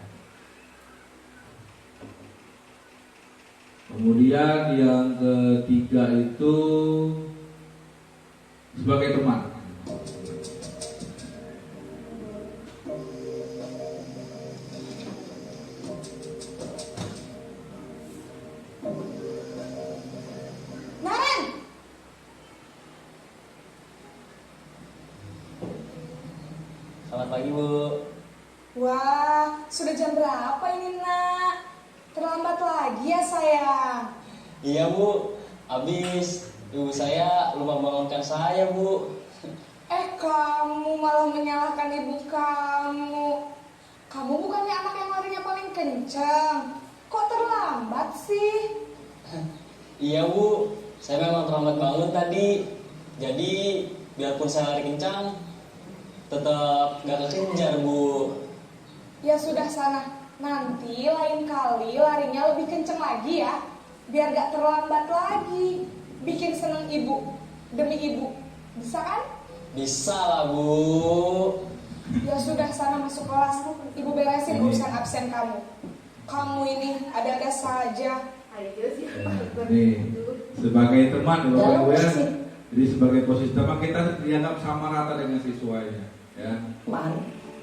Kemudian yang ketiga itu sebagai teman. Naren, Selamat pagi Bu. wah, sudah jam berapa ini nak? Terlambat lagi ya sayang. Iya Bu, habis ibu saya lupa bangunkan saya Bu. Kamu malah menyalahkan ibu kamu. Kamu bukannya anak yang larinya paling kencang. Kok terlambat sih? Iya Bu, saya memang terlambat bangun tadi. Jadi biarpun saya lari kencang, tetap gak kekejar Bu. Ya sudah sana. Nanti lain kali larinya lebih kencang lagi ya. Biar gak terlambat lagi. Bikin seneng ibu. Demi ibu. Bisa kan? Bisa lah Bu. Ya sudah sana masuk kelas. Ibu beresin urusan absen kamu. Kamu ini ada-ada saja. Ayo sih. Nih, sebagai teman ya Bapak Ibu ya. Dalam Jadi sebagai posisi teman kita dianggap sama rata dengan siswanya, ya.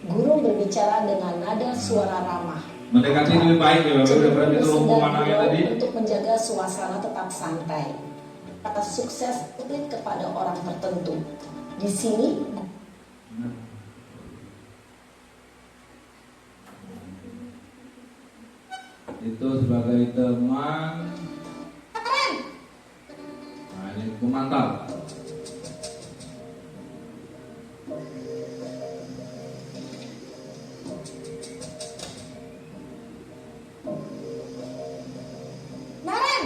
guru berbicara dengan nada suara ramah. Mendekati lebih baik ya Bapak Ibu daripada Cenderung itu bersedar hukuman anaknya beliau tadi. untuk menjaga suasana tetap santai. Kata sukses sulit kepada orang tertentu. Di sini Itu sebagai teman. Nah, ini pemantau. Naren,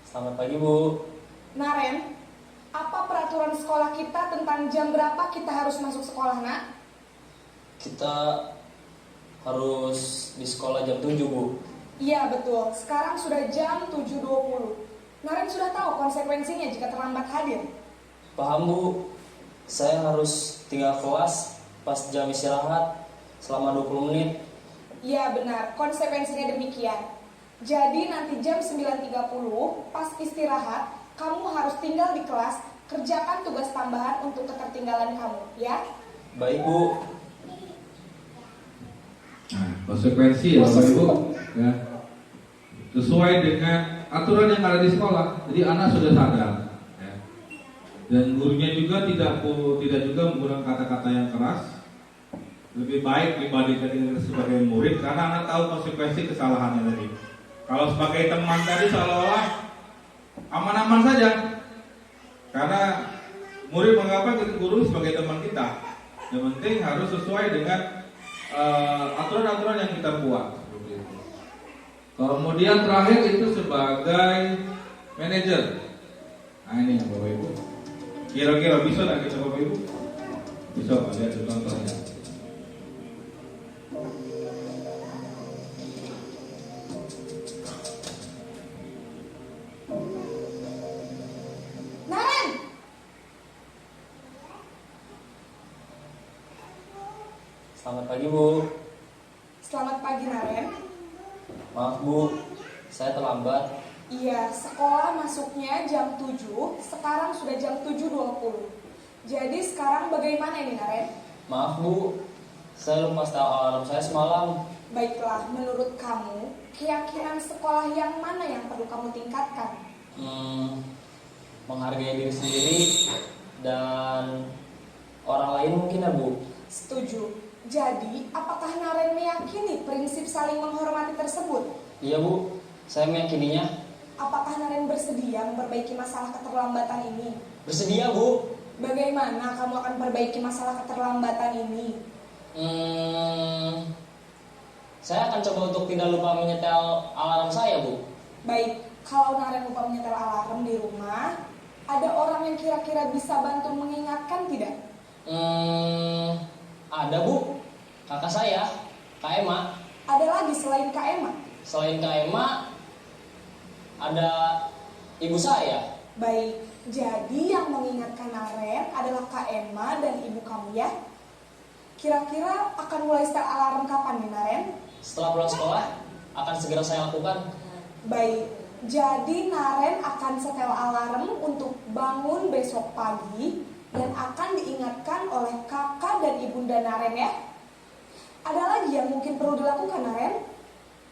Selamat pagi Bu. Naren, apa peraturan sekolah kita tentang jam berapa kita harus masuk sekolah, nak? Kita harus di sekolah jam 7 Bu. Iya betul, sekarang sudah jam 7.20. Naren sudah tahu konsekuensinya jika terlambat hadir. Paham Bu, saya harus tinggal kelas pas jam istirahat selama 20 menit. Iya benar, konsekuensinya demikian. Jadi nanti jam 9.30 pas istirahat, kamu harus tinggal di kelas, kerjakan tugas tambahan untuk ketertinggalan kamu, ya? Baik Bu. Nah, konsekuensi ya Bapak Ibu, ya. Sesuai dengan aturan yang ada di sekolah. Jadi anak sudah sadar, ya. Dan gurunya juga tidak juga menggunakan kata-kata yang keras. Lebih baik dibandingkan sebagai murid karena anak tahu konsekuensi kesalahannya tadi. Kalau sebagai teman tadi seolah-olah aman-aman saja. Karena murid menganggap guru sebagai teman kita. Yang penting harus sesuai dengan aturan-aturan yang kita buat. Kemudian terakhir itu sebagai manajer. Nah ini Bapak Ibu. Kira-kira bisa nggak kita Bapak Ibu? Bisa Pak, lihat contohnya. Naren, Selamat pagi Bu. selamat pagi Naren. Maaf Bu, saya terlambat. Iya, sekolah masuknya jam 7, sekarang sudah jam 7.20. Jadi sekarang bagaimana ini Naren? Maaf Bu, saya lupa setel alarm saya semalam. Baiklah, menurut kamu, keyakinan sekolah yang mana yang perlu kamu tingkatkan? Menghargai diri sendiri dan orang lain mungkin ya Bu. Setuju. Jadi, apakah Naren meyakini prinsip saling menghormati tersebut? Iya Bu, saya meyakininya. Apakah Naren bersedia memperbaiki masalah keterlambatan ini? Bersedia Bu. Bagaimana kamu akan perbaiki masalah keterlambatan ini? Saya akan coba untuk tidak lupa menyetel alarm saya, Bu. Baik, kalau Naren lupa menyetel alarm di rumah, ada orang yang kira-kira bisa bantu mengingatkan tidak? Ada, Bu. Kakak saya, Kak Emma. Ada lagi selain Kak Emma? Selain Kak Emma, ada ibu saya. Baik, jadi yang mengingatkan Naren adalah Kak Emma dan ibu kamu ya? Kira-kira akan mulai setel alarm kapan nih Naren? Setelah pulang sekolah, akan segera saya lakukan. Baik, jadi Naren akan setel alarm untuk bangun besok pagi dan akan diingatkan oleh kakak dan ibunda Naren ya. Ada lagi yang mungkin perlu dilakukan Naren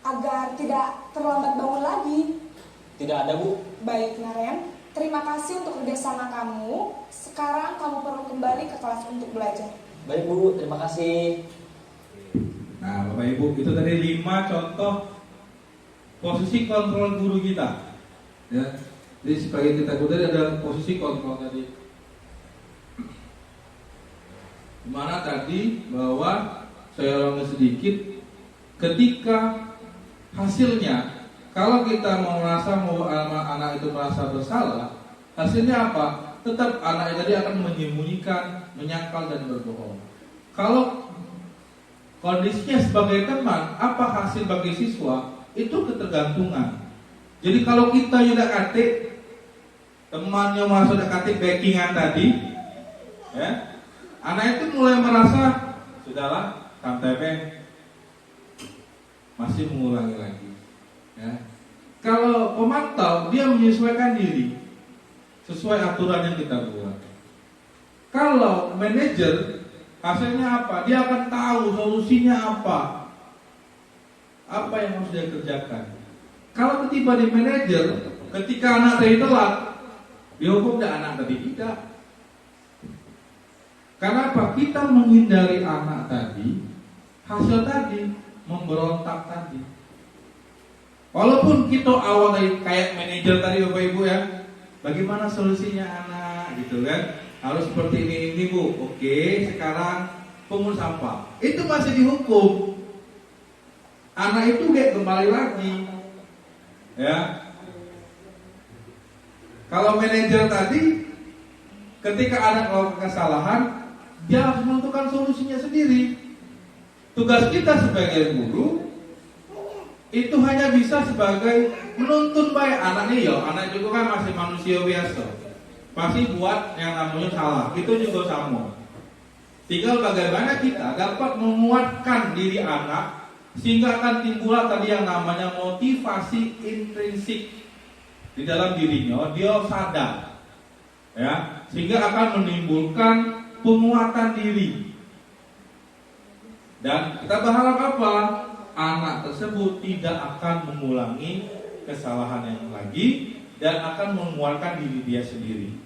agar tidak terlambat bangun lagi? Tidak ada, Bu. Baik Naren, terima kasih untuk kerjasama kamu. Sekarang kamu perlu kembali ke kelas untuk belajar. Baik, Bu. Terima kasih. Nah, Bapak Ibu, itu tadi 5 contoh posisi kontrol guru kita. Ya. Jadi sebagai kita tadi ada posisi kontrol tadi. Dimana tadi bahwa saya ulangi sedikit, ketika hasilnya kalau kita mau merasa mau anak itu merasa bersalah, hasilnya apa? Tetap anak tadi akan menyembunyikan, menyangkal dan berbohong. Kalau kondisinya sebagai teman, apa hasil bagi siswa? Itu ketergantungan. Jadi kalau kita sudah katik, temannya masuk sudah katik backingan tadi, ya, anak itu mulai merasa sudahlah santai be, masih mengulangi lagi. Ya. Kalau pemantau dia menyesuaikan diri sesuai aturan yang kita buat. Kalau manajer hasilnya apa? Dia akan tahu solusinya apa yang harus dia kerjakan. Kalau ketiba di manajer, ketika anak tadi telat, dihukum dan anak tadi tidak. Karena apa? Kita menghindari anak tadi, hasil tadi, memberontak tadi. Walaupun kita awal tadi kayak manajer tadi Bapak Ibu ya, bagaimana solusinya anak gitu kan? Harus seperti ini Bu. Oke, sekarang pungut sampah. Itu masih dihukum. Anak itu dia kembali lagi. Ya. Kalau manajer tadi ketika anak melakukan kesalahan, dia harus menentukan solusinya sendiri. Tugas kita sebagai guru itu hanya bisa sebagai menuntun baik anak nih ya, anak juga kan masih manusia biasa. Pasti buat yang namanya salah, itu juga sama. Tinggal bagaimana kita dapat menguatkan diri anak sehingga akan timbul tadi yang namanya motivasi intrinsik di dalam dirinya, dia sadar, ya, sehingga akan menimbulkan penguatan diri. Dan kita berharap apa? Anak tersebut tidak akan mengulangi kesalahan yang lagi dan akan menguatkan diri dia sendiri.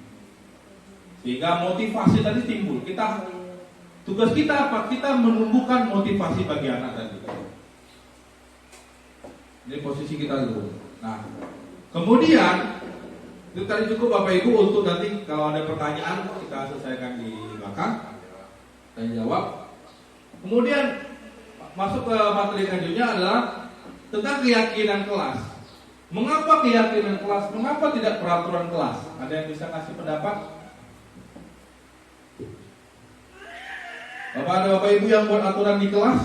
Sehingga motivasi tadi timbul. Tugas kita apa? Kita menumbuhkan motivasi bagi anak tadi. Ini posisi kita dulu. Nah, kemudian itu tadi cukup Bapak Ibu untuk nanti kalau ada pertanyaan kita selesaikan di belakang dan jawab. Kemudian masuk ke materi selanjutnya adalah tentang keyakinan kelas. Mengapa keyakinan kelas? Mengapa tidak peraturan kelas? Ada yang bisa kasih pendapat? Ada Bapak Ibu yang buat aturan di kelas?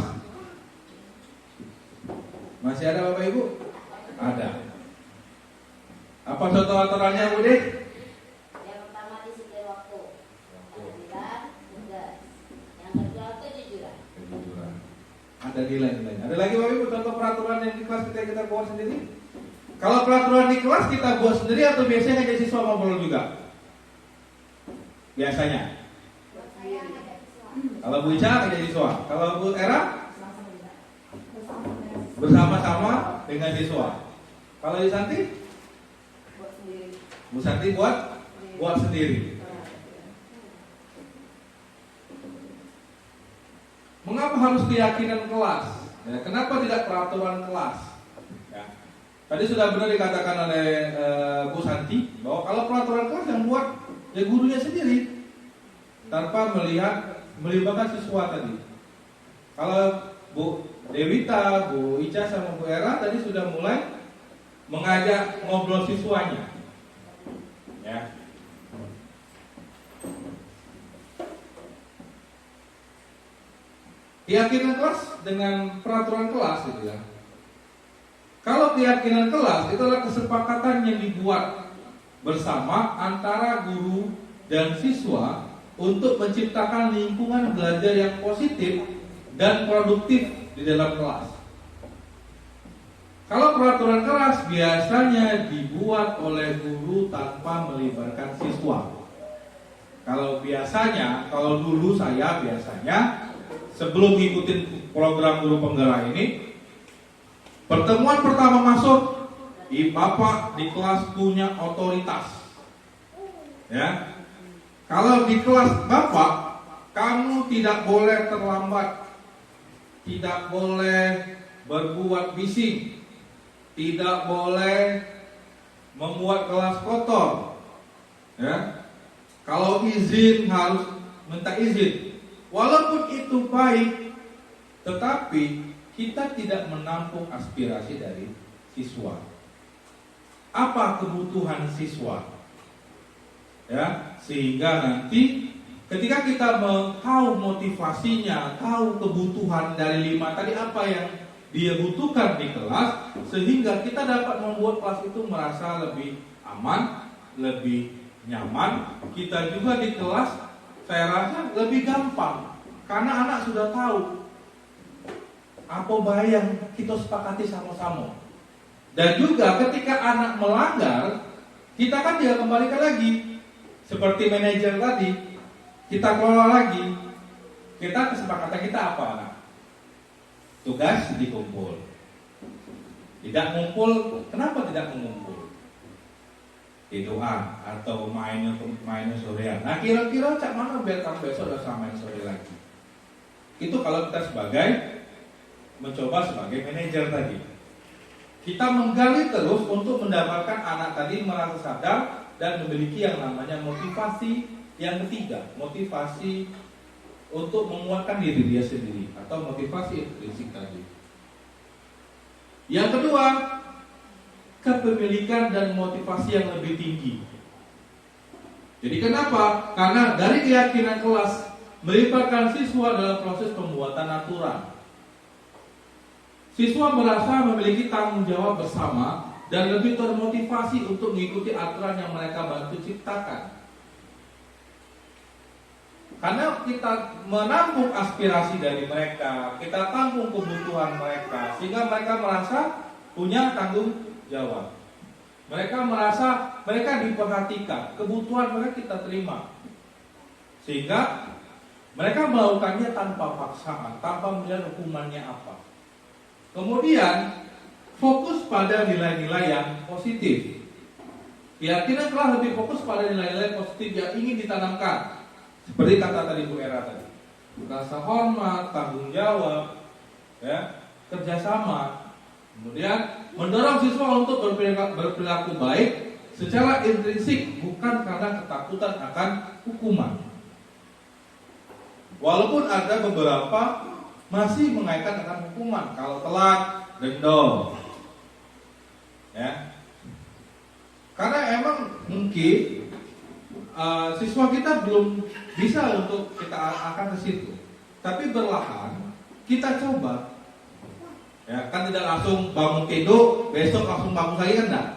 Masih ada Bapak Ibu? Ada. Apa contoh aturannya Bu Deh? Yang pertama disiplin waktu. Yang kedua tugas. Yang kedua kejujuran. Ada nilai-nilai. Ada lagi Bapak Ibu contoh peraturan yang di kelas kita buat sendiri? Kalau peraturan di kelas kita buat sendiri atau biasanya ngajak siswa ngobrol juga? Biasanya. Kalau Bu Ica ngajak siswa. Kalau Bu Era bersama-sama dengan siswa. Kalau Bu Santi? Bu Santi buat sendiri. Mengapa harus keyakinan kelas? Ya, kenapa tidak peraturan kelas? Ya. Tadi sudah benar dikatakan oleh Bu Santi bahwa kalau peraturan kelas yang buat ya gurunya sendiri tanpa melibatkan siswa tadi. Kalau Bu Dewita, Bu Ica sama Bu Era tadi sudah mulai mengajak ngobrol siswanya. Ya. Keyakinan kelas dengan peraturan kelas gitu ya. Kalau keyakinan kelas itu adalah kesepakatan yang dibuat bersama antara guru dan siswa untuk menciptakan lingkungan belajar yang positif dan produktif di dalam kelas. Kalau peraturan kelas biasanya dibuat oleh guru tanpa melibatkan siswa. Kalau dulu saya biasanya sebelum ngikutin program guru penggerak ini, pertemuan pertama masuk, Bapak di kelas punya otoritas. Ya. Kalau di kelas Bapak, kamu tidak boleh terlambat, tidak boleh berbuat bising, tidak boleh membuat kelas kotor. Ya. Kalau izin harus minta izin. Walaupun itu baik, tetapi kita tidak menampung aspirasi dari siswa. Apa kebutuhan siswa? Ya, sehingga nanti ketika kita tahu motivasinya, tahu kebutuhan dari 5 tadi apa yang dia butuhkan di kelas, sehingga kita dapat membuat kelas itu merasa lebih aman, lebih nyaman. Kita juga di kelas, saya rasa lebih gampang karena anak sudah tahu apa yang kita sepakati sama-sama. Dan juga ketika anak melanggar, kita kan dia kembalikan lagi. Seperti manajer tadi, kita kelola lagi. Kita kesepakatan kita apa, anak? Tugas dikumpul. Tidak ngumpul, kenapa tidak mengumpul? Tiduran atau main sorean. Nah, kira-kira cak mana biar kamu besok udah main sore lagi. Itu kalau kita mencoba sebagai manajer tadi. Kita menggali terus untuk mendapatkan anak tadi merasa sadar dan memiliki yang namanya motivasi yang ketiga, motivasi untuk menguatkan diri dia sendiri atau motivasi intrinsik tadi. Yang kedua, kepemilikan dan motivasi yang lebih tinggi. Jadi kenapa? Karena dari keyakinan kelas melibatkan siswa dalam proses pembuatan aturan. Siswa merasa memiliki tanggung jawab bersama dan lebih termotivasi untuk mengikuti aturan yang mereka bantu ciptakan. Karena kita menampung aspirasi dari mereka, kita tampung kebutuhan mereka, sehingga mereka merasa punya tanggung jawab. Mereka merasa mereka diperhatikan, kebutuhan mereka kita terima. Sehingga mereka melakukannya tanpa paksaan, tanpa melihat hukumannya apa. Kemudian fokus pada nilai-nilai yang positif. Keyakinan telah lebih fokus pada nilai-nilai positif yang ingin ditanamkan. Seperti kata tadi Bu Era tadi, rasa hormat, tanggung jawab, ya, kerjasama. Kemudian mendorong siswa untuk berperilaku baik secara intrinsik, bukan karena ketakutan akan hukuman. Walaupun ada beberapa masih mengaitkan akan hukuman, kalau telat denda. Ya. Karena emang mungkin siswa kita belum bisa untuk kita akan ke situ. Tapi berlahan kita coba. Ya, kan tidak langsung bangun tidur, besok langsung bangun lagi kan enggak.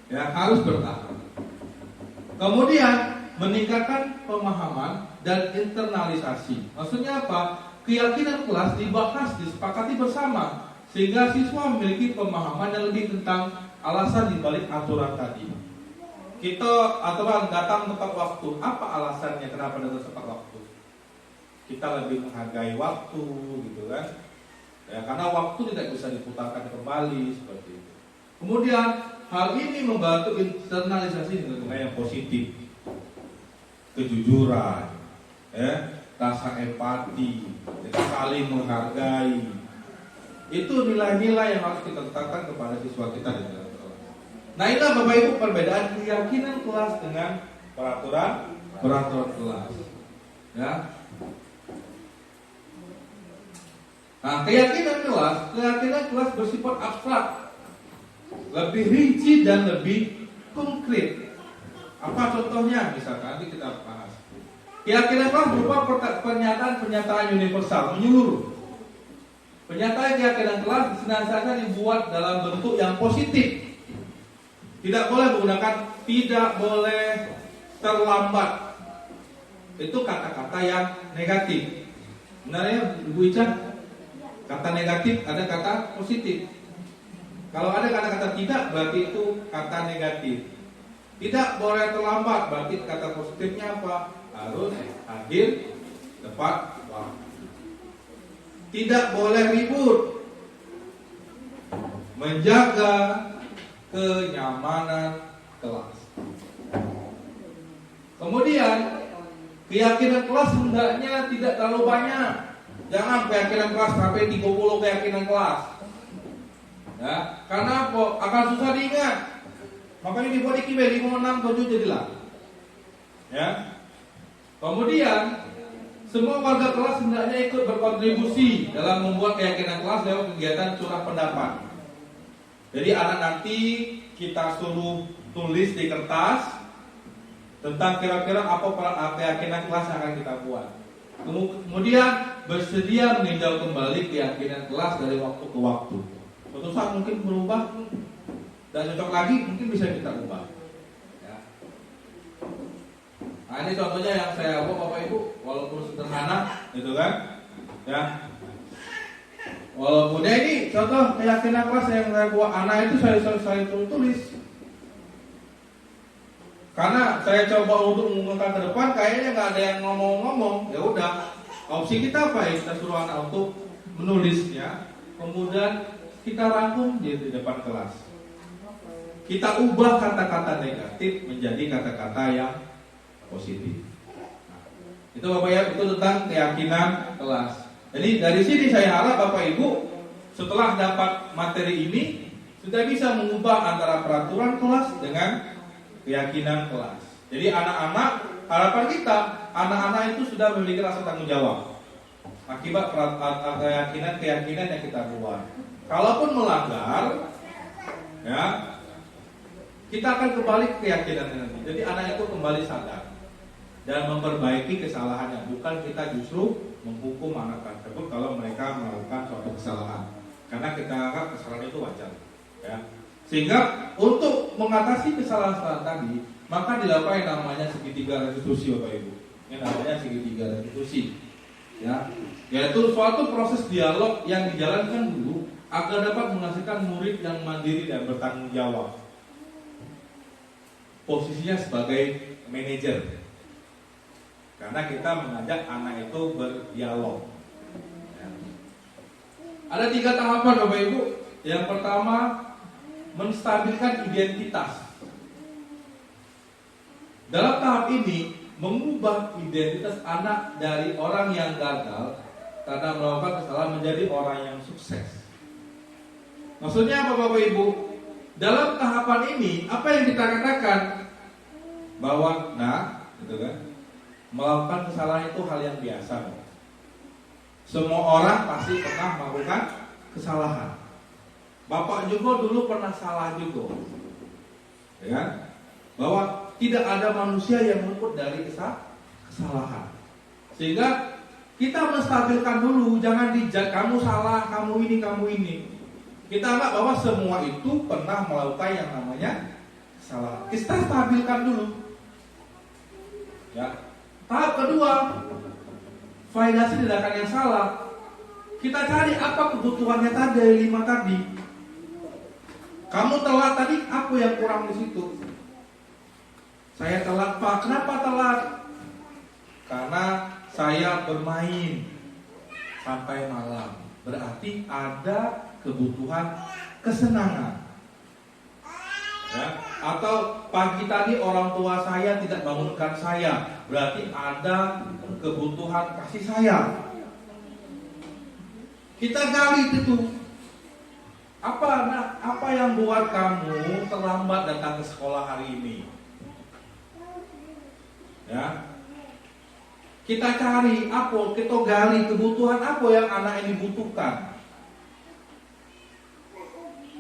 Ya, harus bertahap. Kemudian meningkatkan pemahaman dan internalisasi. Maksudnya apa? Keyakinan kelas dibahas, disepakati bersama, sehingga siswa memiliki pemahaman yang lebih tentang alasan dibalik aturan tadi. Kita aturan datang tepat waktu. Apa alasannya kenapa datang tepat waktu? Kita lebih menghargai waktu, gitu kan? Ya, karena waktu tidak bisa diputarkan kembali seperti itu. Kemudian hal ini membantu internalisasi nilai yang positif, kejujuran, ya, rasa empati, kita saling menghargai. Itu nilai-nilai yang harus kita letakkan kepada siswa kita di dalam kelas. Nah, inilah Bapak Ibu perbedaan keyakinan kelas dengan peraturan kelas. Ya. Nah, keyakinan kelas bersifat abstrak, lebih rinci dan lebih konkret. Apa contohnya? Misalkan nanti kita bahas. Keyakinan kelas berupa pernyataan universal, menyeluruh. Pernyataan keyakinan kelas senantiasa dibuat dalam bentuk yang positif. Tidak boleh menggunakan tidak boleh terlambat. Itu kata-kata yang negatif. Benar ya, Ibu Ica? Kata negatif, ada kata positif. Kalau ada kata-kata tidak, berarti itu kata negatif. Tidak boleh terlambat, berarti kata positifnya apa? Harus hadir tepat waktu. Tidak boleh ribut. Menjaga kenyamanan kelas. Kemudian keyakinan kelas hendaknya tidak terlalu banyak. Jangan keyakinan kelas sampai 30 keyakinan kelas. Ya, karena apa? Akan susah diingat. Makanya dibuat IKIB 5, 6, 7 jadilah. Ya. Kemudian semua warga kelas hendaknya ikut berkontribusi dalam membuat keyakinan kelas lewat kegiatan curah pendapat. Jadi anak nanti kita suruh tulis di kertas tentang kira-kira apa keyakinan kelas yang akan kita buat. Kemudian bersedia meninjau kembali keyakinan kelas dari waktu ke waktu. Suatu saat mungkin berubah dan cocok lagi, mungkin bisa kita ubah. Ya. Nah, ini contohnya yang saya buat Bapak Ibu, walaupun sederhana, gitu kan? Ya. Walaupun ini contoh keyakinan kelas yang saya buat anak itu saya tulis. Karena saya coba untuk mengungkapkan ke depan, kayaknya nggak ada yang ngomong-ngomong. Ya udah, opsi kita apa ya? Kita suruh anak untuk menulisnya, kemudian kita rangkum di depan kelas. Kita ubah kata-kata negatif menjadi kata-kata yang positif. Nah, itu Bapak ya, itu tentang keyakinan kelas. Jadi dari sini saya harap Bapak Ibu setelah dapat materi ini sudah bisa mengubah antara peraturan kelas dengan keyakinan kelas. Jadi anak-anak, harapan kita, anak-anak itu sudah memiliki rasa tanggung jawab akibat keyakinan yang kita buat. Kalaupun melanggar, ya kita akan kembali ke keyakinan nanti. Jadi anak itu kembali sadar dan memperbaiki kesalahannya. Bukan kita justru menghukum anak tersebut kalau mereka melakukan suatu kesalahan. Karena kita anggap kesalahan itu wajar. Ya. Sehingga untuk mengatasi kesalahan-kesalahan tadi, maka dilakukan yang namanya segitiga restitusi, Bapak Ibu. Yang namanya segitiga restitusi. Ya, yaitu suatu proses dialog yang dijalankan dulu agar dapat menghasilkan murid yang mandiri dan bertanggung jawab. Posisinya sebagai manajer. Karena kita mengajak anak itu berdialog. Ya. Ada 3 tahapan Bapak Ibu. Yang pertama, menstabilkan identitas. Dalam tahap ini, mengubah identitas anak dari orang yang gagal karena melakukan kesalahan menjadi orang yang sukses. Maksudnya apa Bapak Ibu? Dalam tahapan ini, apa yang kita katakan? Bahwa, gitu kan? Melakukan kesalahan itu hal yang biasa. Semua orang pasti pernah melakukan kesalahan. Bapak juga dulu pernah salah juga, ya kan? Bahwa tidak ada manusia yang luput dari kesalahan. Sehingga kita menstabilkan dulu, jangan dijat kamu salah, kamu ini. Kita anggap bahwa semua itu pernah melakukan yang namanya kesalahan. Kita stabilkan dulu. Ya. Tahap kedua, validasi tindakan yang salah. Kita cari apa kebutuhannya tadi dari 5 tadi. Kamu telat tadi, apa yang kurang di situ? Saya telat Pak, kenapa telat? Karena saya bermain sampai malam. Berarti ada kebutuhan kesenangan. Ya. Atau pagi tadi orang tua saya tidak bangunkan saya, berarti ada kebutuhan kasih sayang. Kita gali itu. Apa yang buat kamu terlambat datang ke sekolah hari ini? Ya. Kita cari apa, kita gali kebutuhan apa yang anak ini butuhkan.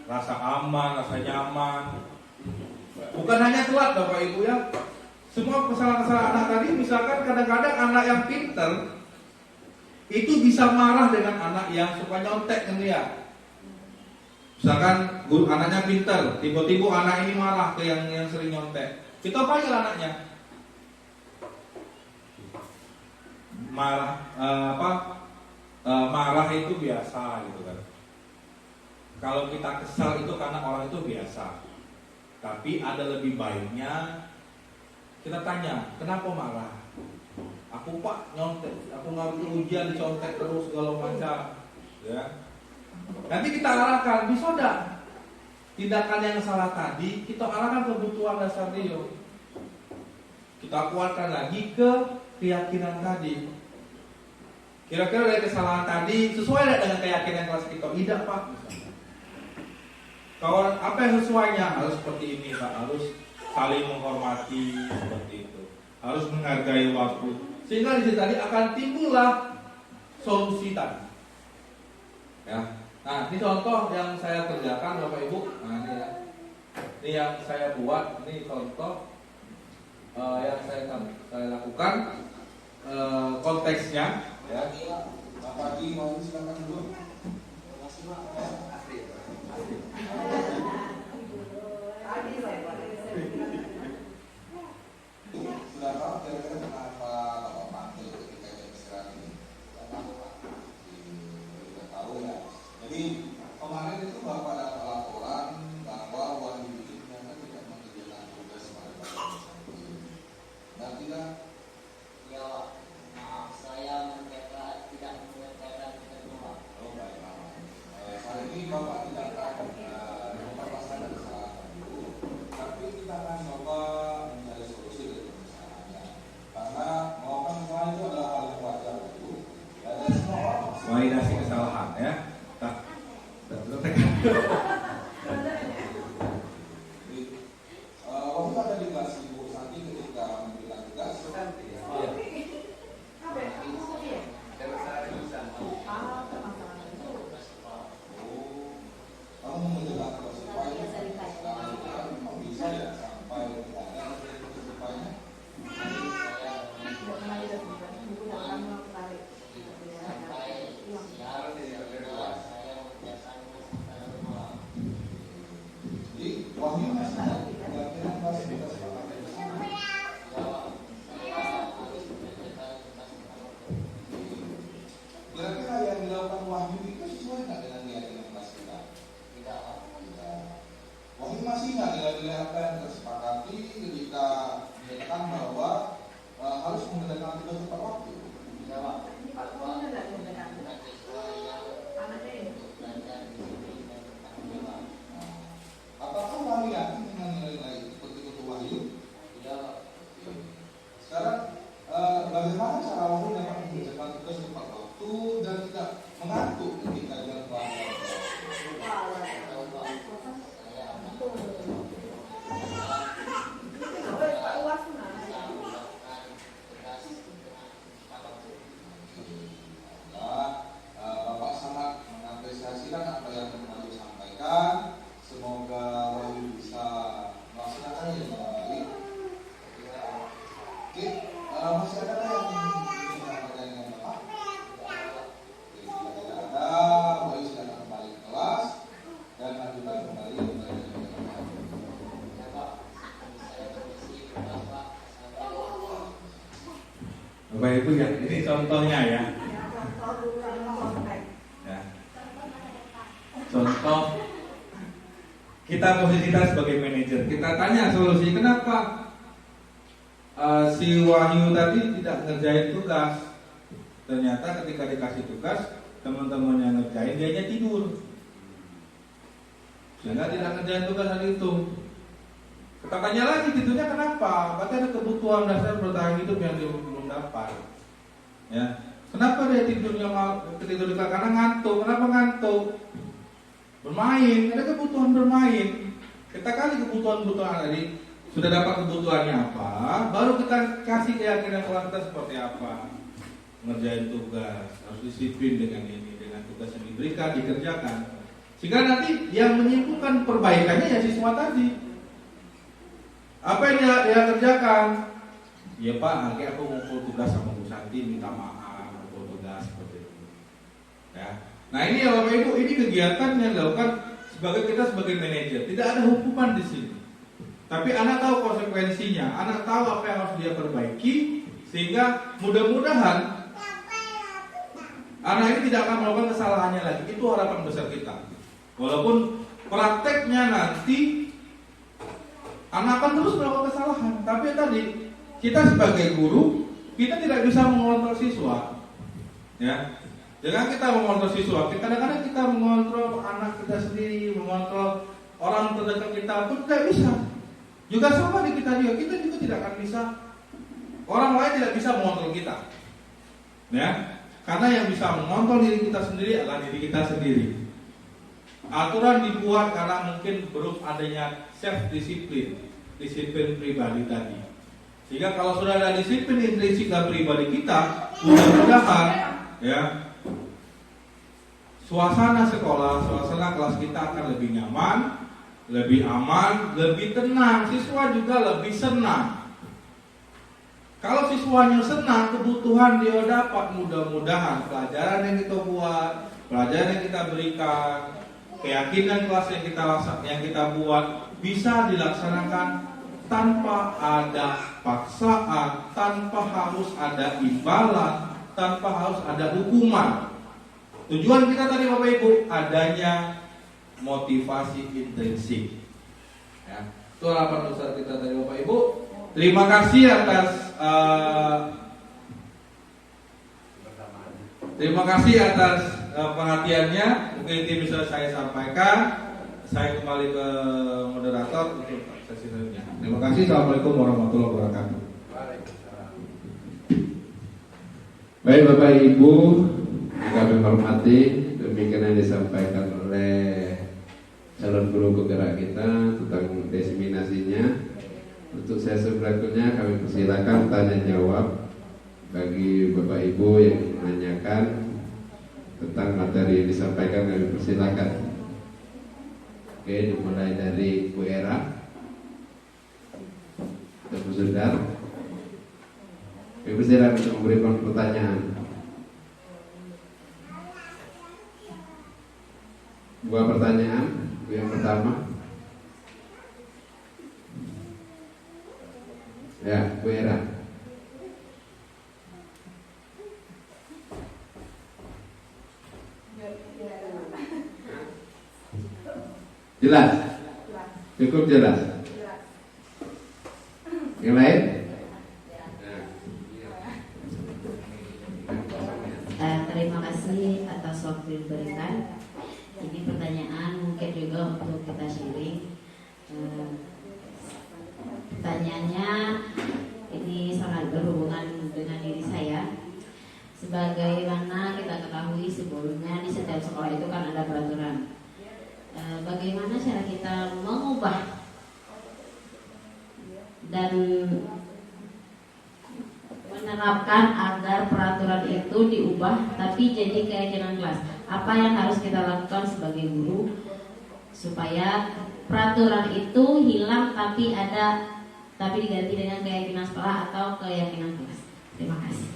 Rasa aman, rasa nyaman. Bukan hanya telat Bapak Ibu ya. Semua kesalahan-kesalahan anak tadi, misalkan kadang-kadang anak yang pinter itu bisa marah dengan anak yang suka nyontek kan dia. Misalkan guru anaknya pinter, tiba-tiba anak ini marah ke yang sering nyontek. Kita panggil anaknya. Marah itu biasa gitu kan. Kalau kita kesal itu karena orang itu biasa. Tapi ada lebih baiknya kita tanya, kenapa marah? Aku Pak nyontek, aku ngambil ujian dicontek terus segala macam, ya. Nanti kita arahkan, bisa enggak? Tindakan yang salah tadi kita arahkan kebutuhan dasar dia. Kita kuatkan lagi ke keyakinan tadi. Kira-kira dari kesalahan tadi sesuai tidak dengan keyakinan kelas kita? Tidak Pak. Kalau apa yang sesuainya harus seperti ini Pak, harus saling menghormati seperti itu, harus menghargai waktu. Sehingga di sini tadi akan timbullah solusi tadi. Ya. Nah, ini contoh yang saya kerjakan Bapak Ibu. Nah, ini ya. Ini yang saya buat. Ini contoh yang saya lakukan. Konteksnya. Ya. Pak Pagi mau silakan dulu. Sudah tahu kira-kira kenapa Bapak manggil ketika jam istirahat ini? Sudah tahu ya. Jadi kemarin itu Bapak dapat laporan bahwa Wahyu ini ternyata tidak mengerjakan tugas pada Bapak Sakti. Dan tidak. Ya, maaf saya tidak mengerjakan kedua. Oh baiklah. Hari ini Bapak tidak akan mempermasalahkan kesalahan dulu, tapi kita akan coba mencari solusi dari permasalahannya. Karena melakukan kesalahan itu adalah hal yang wajar dulu. Dan semua orang Validasi kesalahan ya. waktu ada di kelas Ibu Santi ketika memberikan tugas. Kamu menjelaskan persipanya, memang bisa ya sampai ada persipanya. Jadi Wahyu masih kira-kira masih kita sepakati bersama. Kira-kira yang dilakukan Wahyu itu sesuai nggak dengan keyakinan kelas kita? Tidak. Wahyu masih nggak nilai-nilai apa yang tersepakati ketika menyatakan bahwa harus mengerjakan tugas tepat waktu? Tidak. Apakah Wahyu yakin dengan nilai-nilai seperti itu Wahyu? Tidak. Sekarang bagaimana cara Wahyu dapat mengerjakan tugas tepat waktu dan tidak mengantuk ketika jalan pelanggan? Bapak sangat mengapresiasikan apa yang Wahyu sampaikan. Semoga Wahyu bisa melaksanakannya dengan baik. Oke, masih ada yang ingin menyampaikan dengan Bapak? Jika tidak ada, Wahyu silakan kembali ke kelas dan lanjutkan kembali belajar dengan Bapak. Bapak Ibu ya, ini contohnya ya. Contoh kita posisikan sebagai manajer, kita tanya solusi kenapa si Wahyu tadi tidak ngerjain tugas. Ternyata ketika dikasih tugas teman-temannya ngerjain, dianya tidur sehingga tidak ngerjain tugas hari itu. Kita tanya lagi tidurnya kenapa? Berarti ada kebutuhan dasar bertahan hidup yang dia belum dapat. Ya, kenapa dia tidurnya tidur karena ngantuk? Kenapa ngantuk? Bermain, ada kebutuhan bermain. Kita kali kebutuhan tadi sudah dapat kebutuhannya apa, baru kita kasih keyakinan kelas kita seperti apa. ngerjain tugas, harus disiplin dengan ini, dengan tugas yang diberikan, dikerjakan. Sehingga nanti yang menyimpulkan perbaikannya ya siswa tadi. Apa yang dia kerjakan? Ya Pak, nanti aku ngumpul tugas sama Bu Santi, minta maaf, ngumpul tugas seperti itu. Ya. Nah ini ya Bapak Ibu, ini kegiatan yang dilakukan kita sebagai manajer. Tidak ada hukuman di sini. Tapi anak tahu konsekuensinya, anak tahu apa yang harus dia perbaiki, sehingga mudah-mudahan anak ini tidak akan melakukan kesalahannya lagi. Itu harapan besar kita. Walaupun prakteknya nanti anak akan terus melakukan kesalahan. Tapi tadi kita sebagai guru, kita tidak bisa mengontrol siswa. Ya, jangan kita mengontrol siswa. Kadang-kadang kita mengontrol anak kita sendiri, mengontrol orang terdekat kita pun tidak bisa. Juga sama di kita juga tidak akan bisa. Orang lain tidak bisa mengontrol kita. Ya, karena yang bisa mengontrol diri kita sendiri adalah diri kita sendiri. Aturan dibuat karena mungkin belum adanya self disiplin pribadi tadi. Sehingga kalau sudah ada disiplin intrinsik dan pribadi kita, mudah-mudahan ya suasana sekolah, suasana kelas kita akan lebih nyaman, lebih aman, lebih tenang. Siswa juga lebih senang. Kalau siswanya senang, kebutuhan dia dapat. Mudah-mudahan pelajaran yang kita buat, pelajaran yang kita berikan, keyakinan kelas yang kita buat bisa dilaksanakan tanpa ada paksaan, tanpa harus ada imbalan, tanpa harus ada hukuman. Tujuan kita tadi Bapak Ibu adanya motivasi intrinsik. Ya, itu harapan besar kita tadi Bapak Ibu. Terima kasih atas perhatiannya. Mungkin itu bisa saya sampaikan. Saya kembali ke moderator untuk sesi selanjutnya. Terima kasih. Assalamualaikum warahmatullahi wabarakatuh. Baik Bapak Ibu, yang kami hormati, demikian yang disampaikan oleh calon guru penggerak kita tentang diseminasinya. Untuk sesi berikutnya kami persilakan tanya jawab bagi Bapak Ibu yang menanyakan tentang materi yang disampaikan. Kami persilakan. Oke, dimulai dari Bu Era dan Bu Sundar. Kami persilakan untuk memberikan pertanyaan. Dua pertanyaan. Yang pertama, ya, Bu Era. Jelas? Cukup jelas? Yang lain? Terima kasih atas waktu yang diberikan. Ini pertanyaan mungkin juga untuk kita sharing. Pertanyaannya ini sangat berhubungan dengan diri saya. Sebagaimana kita ketahui sebelumnya di setiap sekolah itu kan ada peraturan. Bagaimana cara kita mengubah dan menerapkan agar peraturan itu diubah tapi jadi keyakinan kelas? Apa yang harus kita lakukan sebagai guru supaya peraturan itu hilang tapi diganti dengan keyakinan sekolah atau keyakinan kelas? Terima kasih.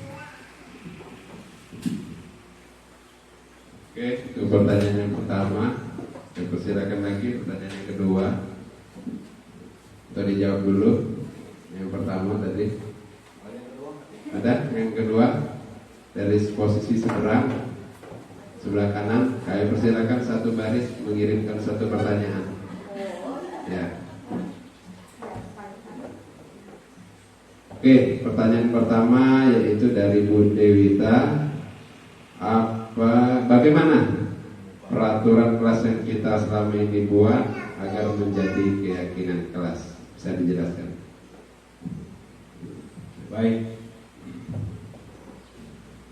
Oke, itu pertanyaan yang pertama. Saya persilakan lagi pertanyaan yang kedua. Kita dijawab dulu. Yang pertama tadi. Ada yang kedua dari posisi sebelah kanan. Kami persilakan satu baris mengirimkan satu pertanyaan. Ya. Oke, pertanyaan pertama yaitu dari Bu Dewita. Bagaimana peraturan kelas yang kita selama ini buat agar menjadi keyakinan kelas? Bisa dijelaskan? Baik.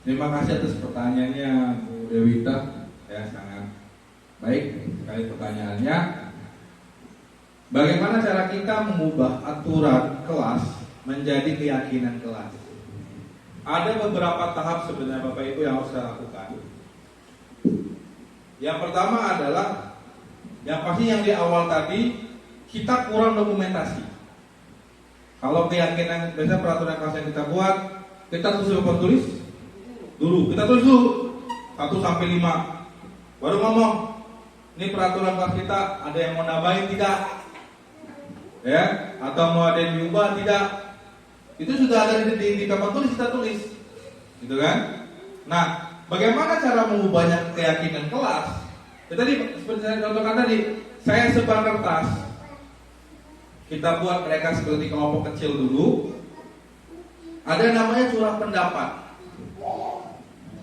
Terima kasih atas pertanyaannya Bu Dewita. Ya, sangat baik sekali pertanyaannya. Bagaimana cara kita mengubah aturan kelas menjadi keyakinan kelas? ada beberapa tahap sebenarnya Bapak Ibu yang harus saya lakukan. Yang pertama adalah yang pasti yang di awal tadi kita kurang dokumentasi. Kalau keyakinan biasanya peraturan kelas yang kita buat, kita tulis dulu. Kita tulis dulu 1 sampai 5. Baru ngomong, ini peraturan kelas kita ada yang mau nambahin tidak? Ya, atau mau ada yang diubah tidak? Itu sudah ada di papan tulis, kita tulis. Gitu kan? Nah, bagaimana cara mengubahnya keyakinan kelas? Ya, tadi seperti saya contohkan tadi, saya sebar kertas. Kita buat mereka seperti kelompok kecil dulu. Ada namanya curah pendapat.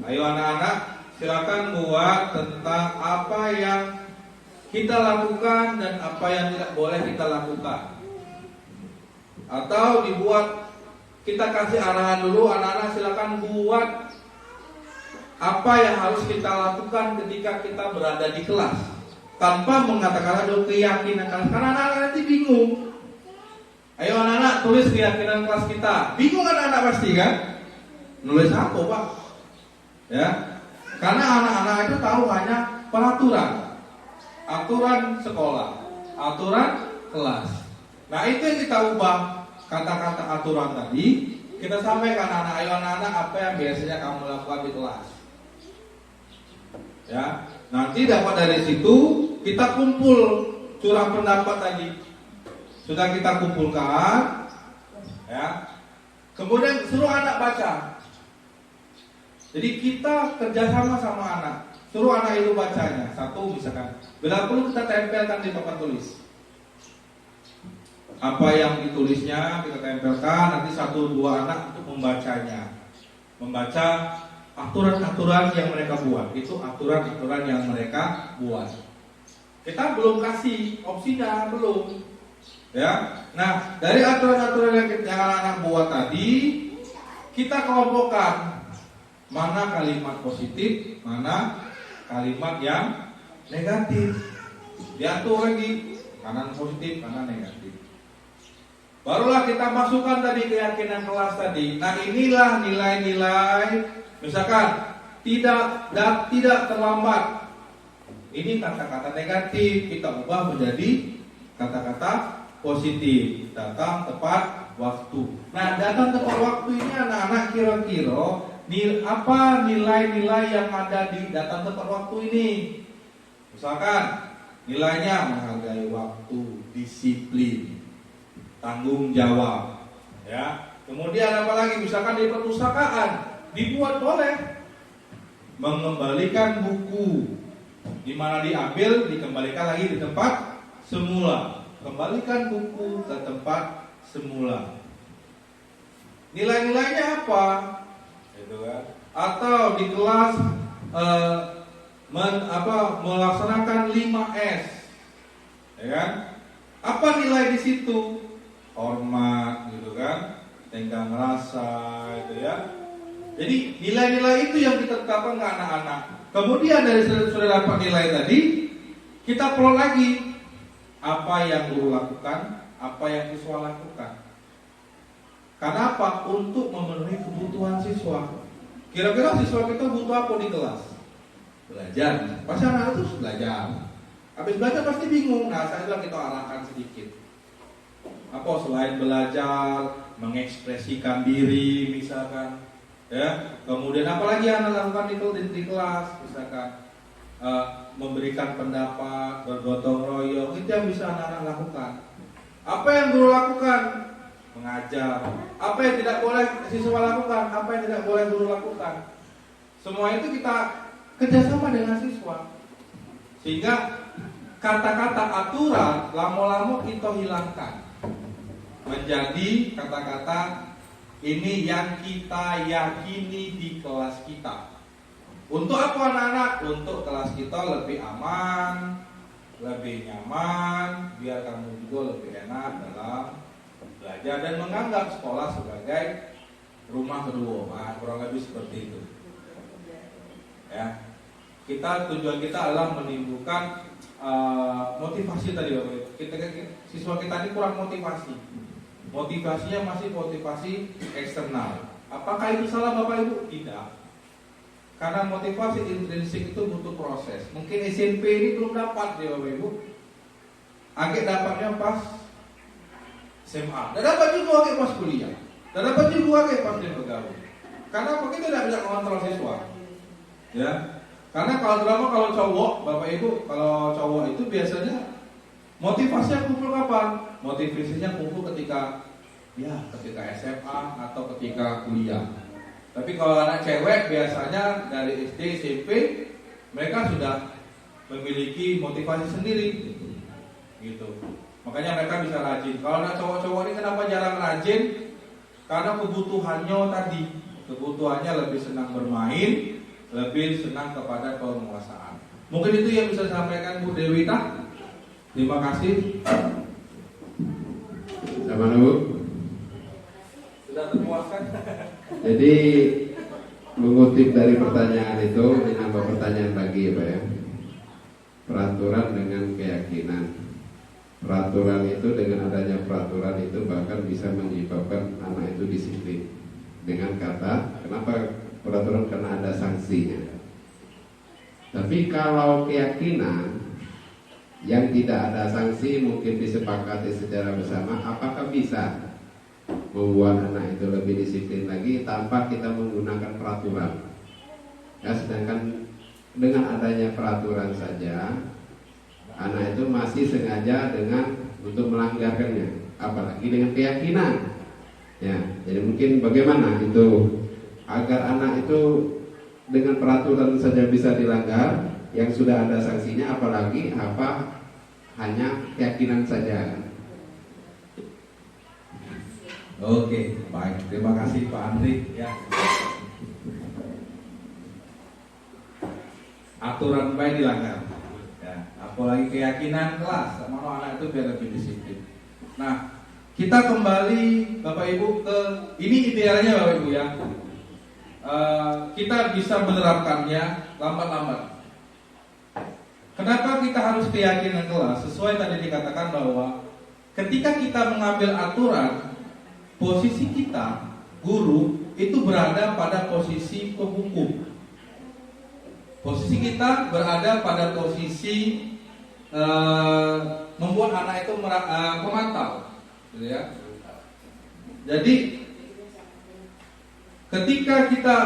Ayo anak-anak, silakan buat tentang apa yang kita lakukan dan apa yang tidak boleh kita lakukan. Atau dibuat, kita kasih arahan dulu, anak-anak silakan buat apa yang harus kita lakukan ketika kita berada di kelas, tanpa mengatakan ada keyakinan kelas, karena anak-anak nanti bingung. Ayo anak-anak tulis keyakinan kelas kita. Bingung anak-anak pasti kan? Nulis apa Pak? Ya, karena anak-anak itu tahu hanya peraturan, aturan sekolah, aturan kelas. Nah itu yang kita ubah, kata-kata aturan tadi kita sampaikan anak-anak, ayo anak-anak apa yang biasanya kamu lakukan di kelas. Ya, nanti dapat dari situ kita kumpul curah pendapat tadi. Sudah kita kumpulkan, ya. Kemudian suruh anak baca. Jadi kita kerjasama sama anak, suruh anak itu bacanya. Satu misalkan, bila perlu kita tempelkan di papan tulis. Apa yang ditulisnya kita tempelkan, nanti 1-2 anak untuk membacanya. Membaca aturan-aturan yang mereka buat. Itu aturan-aturan yang mereka buat. Kita belum kasih opsinya, belum. Ya, nah dari aturan-aturan yang anak-anak buat tadi, kita kelompokkan mana kalimat positif, mana kalimat yang negatif. Diatur lagi, kanan positif, kanan negatif. Barulah kita masukkan tadi keyakinan kelas tadi. Nah inilah nilai-nilai, misalkan tidak terlambat. Ini kata-kata negatif kita ubah menjadi kata-kata positif, datang tepat waktu. Nah, datang tepat waktu ini anak-anak kira-kira apa nilai-nilai yang ada di datang tepat waktu ini? Misalkan nilainya menghargai waktu, disiplin, tanggung jawab, ya. Kemudian apa lagi? Misalkan di perpustakaan dibuat boleh mengembalikan buku, di mana diambil dikembalikan lagi di tempat semula. Kembalikan buku ke tempat semula. Nilai-nilainya apa? Gitu kan? Atau di kelas melaksanakan 5S, ya kan? Apa nilai di situ? Hormat, gitu kan? Tenggang rasa, itu ya. Jadi nilai-nilai itu yang kita tetapkan ke anak-anak. Kemudian dari sudah dapat nilai tadi, kita plot lagi. Apa yang guru lakukan, apa yang siswa lakukan. Karena apa? Untuk memenuhi kebutuhan siswa. Kira-kira siswa kita butuh apa di kelas? Belajar. Pasti anak-anak itu belajar. Habis belajar pasti bingung. Nah, saya bilang kita arahkan sedikit. Apa selain belajar, mengekspresikan diri, misalkan, ya. Kemudian apa lagi yang anak lakukan di kelas, misalkan. Memberikan pendapat, bergotong royong, itu yang bisa anak-anak lakukan. Apa yang guru lakukan? Mengajar. Apa yang tidak boleh siswa lakukan? Apa yang tidak boleh guru lakukan? Semua itu kita kerjasama dengan siswa. Sehingga kata-kata aturan lama-lama kita hilangkan. Menjadi kata-kata ini yang kita yakini di kelas kita. Untuk apa anak-anak? Untuk kelas kita lebih aman, lebih nyaman, biar kamu juga lebih enak dalam belajar dan menganggap sekolah sebagai rumah kedua. Nah, kurang lebih seperti itu. Ya, tujuan kita adalah menimbulkan motivasi tadi, siswa kita ini kurang motivasi. Motivasinya masih motivasi eksternal. Apakah itu salah Bapak Ibu? Tidak. Karena motivasi intrinsik itu butuh proses. Mungkin SMP ini belum dapat ya Bapak Ibu. Agak dapatnya pas SMA. Dan dapat juga agak pas kuliah. Dan dapat juga agak pas dia bergaul. Karena apa? Kita tidak bisa mengontrol siswa. Ya. Karena kalau cowok, Bapak Ibu, kalau cowok itu biasanya motivasinya kumpul kapan? Motivasinya kumpul ketika SMA atau ketika kuliah. Tapi kalau anak cewek biasanya dari SD, SMP mereka sudah memiliki motivasi sendiri, gitu. Makanya mereka bisa rajin. Kalau anak cowok-cowok ini kenapa jarang rajin? Karena kebutuhannya lebih senang bermain, lebih senang kepada penguasaan. Mungkin itu yang bisa disampaikan Bu Dewita. Terima kasih. Sama Bu. Sudah terpuaskan. Jadi mengutip dari pertanyaan itu, ini nambah pertanyaan lagi ya Pak ya. Peraturan dengan keyakinan. Peraturan itu dengan adanya peraturan itu bahkan bisa menyebabkan anak itu disiplin. Dengan kata, kenapa peraturan? Karena ada sanksinya. Tapi kalau keyakinan yang tidak ada sanksi mungkin disepakati secara bersama, apakah bisa membuat anak itu lebih disiplin lagi tanpa kita menggunakan peraturan? Ya, sedangkan dengan adanya peraturan saja anak itu masih sengaja untuk melanggarkannya, apalagi dengan keyakinan. Ya, jadi mungkin bagaimana itu agar anak itu dengan peraturan saja bisa dilanggar yang sudah ada sanksinya, apalagi hanya keyakinan saja. Oke, baik. Terima kasih Pak Andri ya. Aturan baik dilanggar. Ya, apalagi keyakinan kelas sama anak itu biar lebih disiplin. Nah, kita kembali Bapak Ibu ke ini idealnya Bapak Ibu ya. Kita bisa menerapkannya lambat-lambat. Kenapa kita harus keyakinan kelas? Sesuai tadi dikatakan bahwa ketika kita mengambil aturan, posisi kita, guru, itu berada pada posisi penghukum. Posisi kita berada pada posisi membuat anak itu memantau, gitu ya. Jadi ketika kita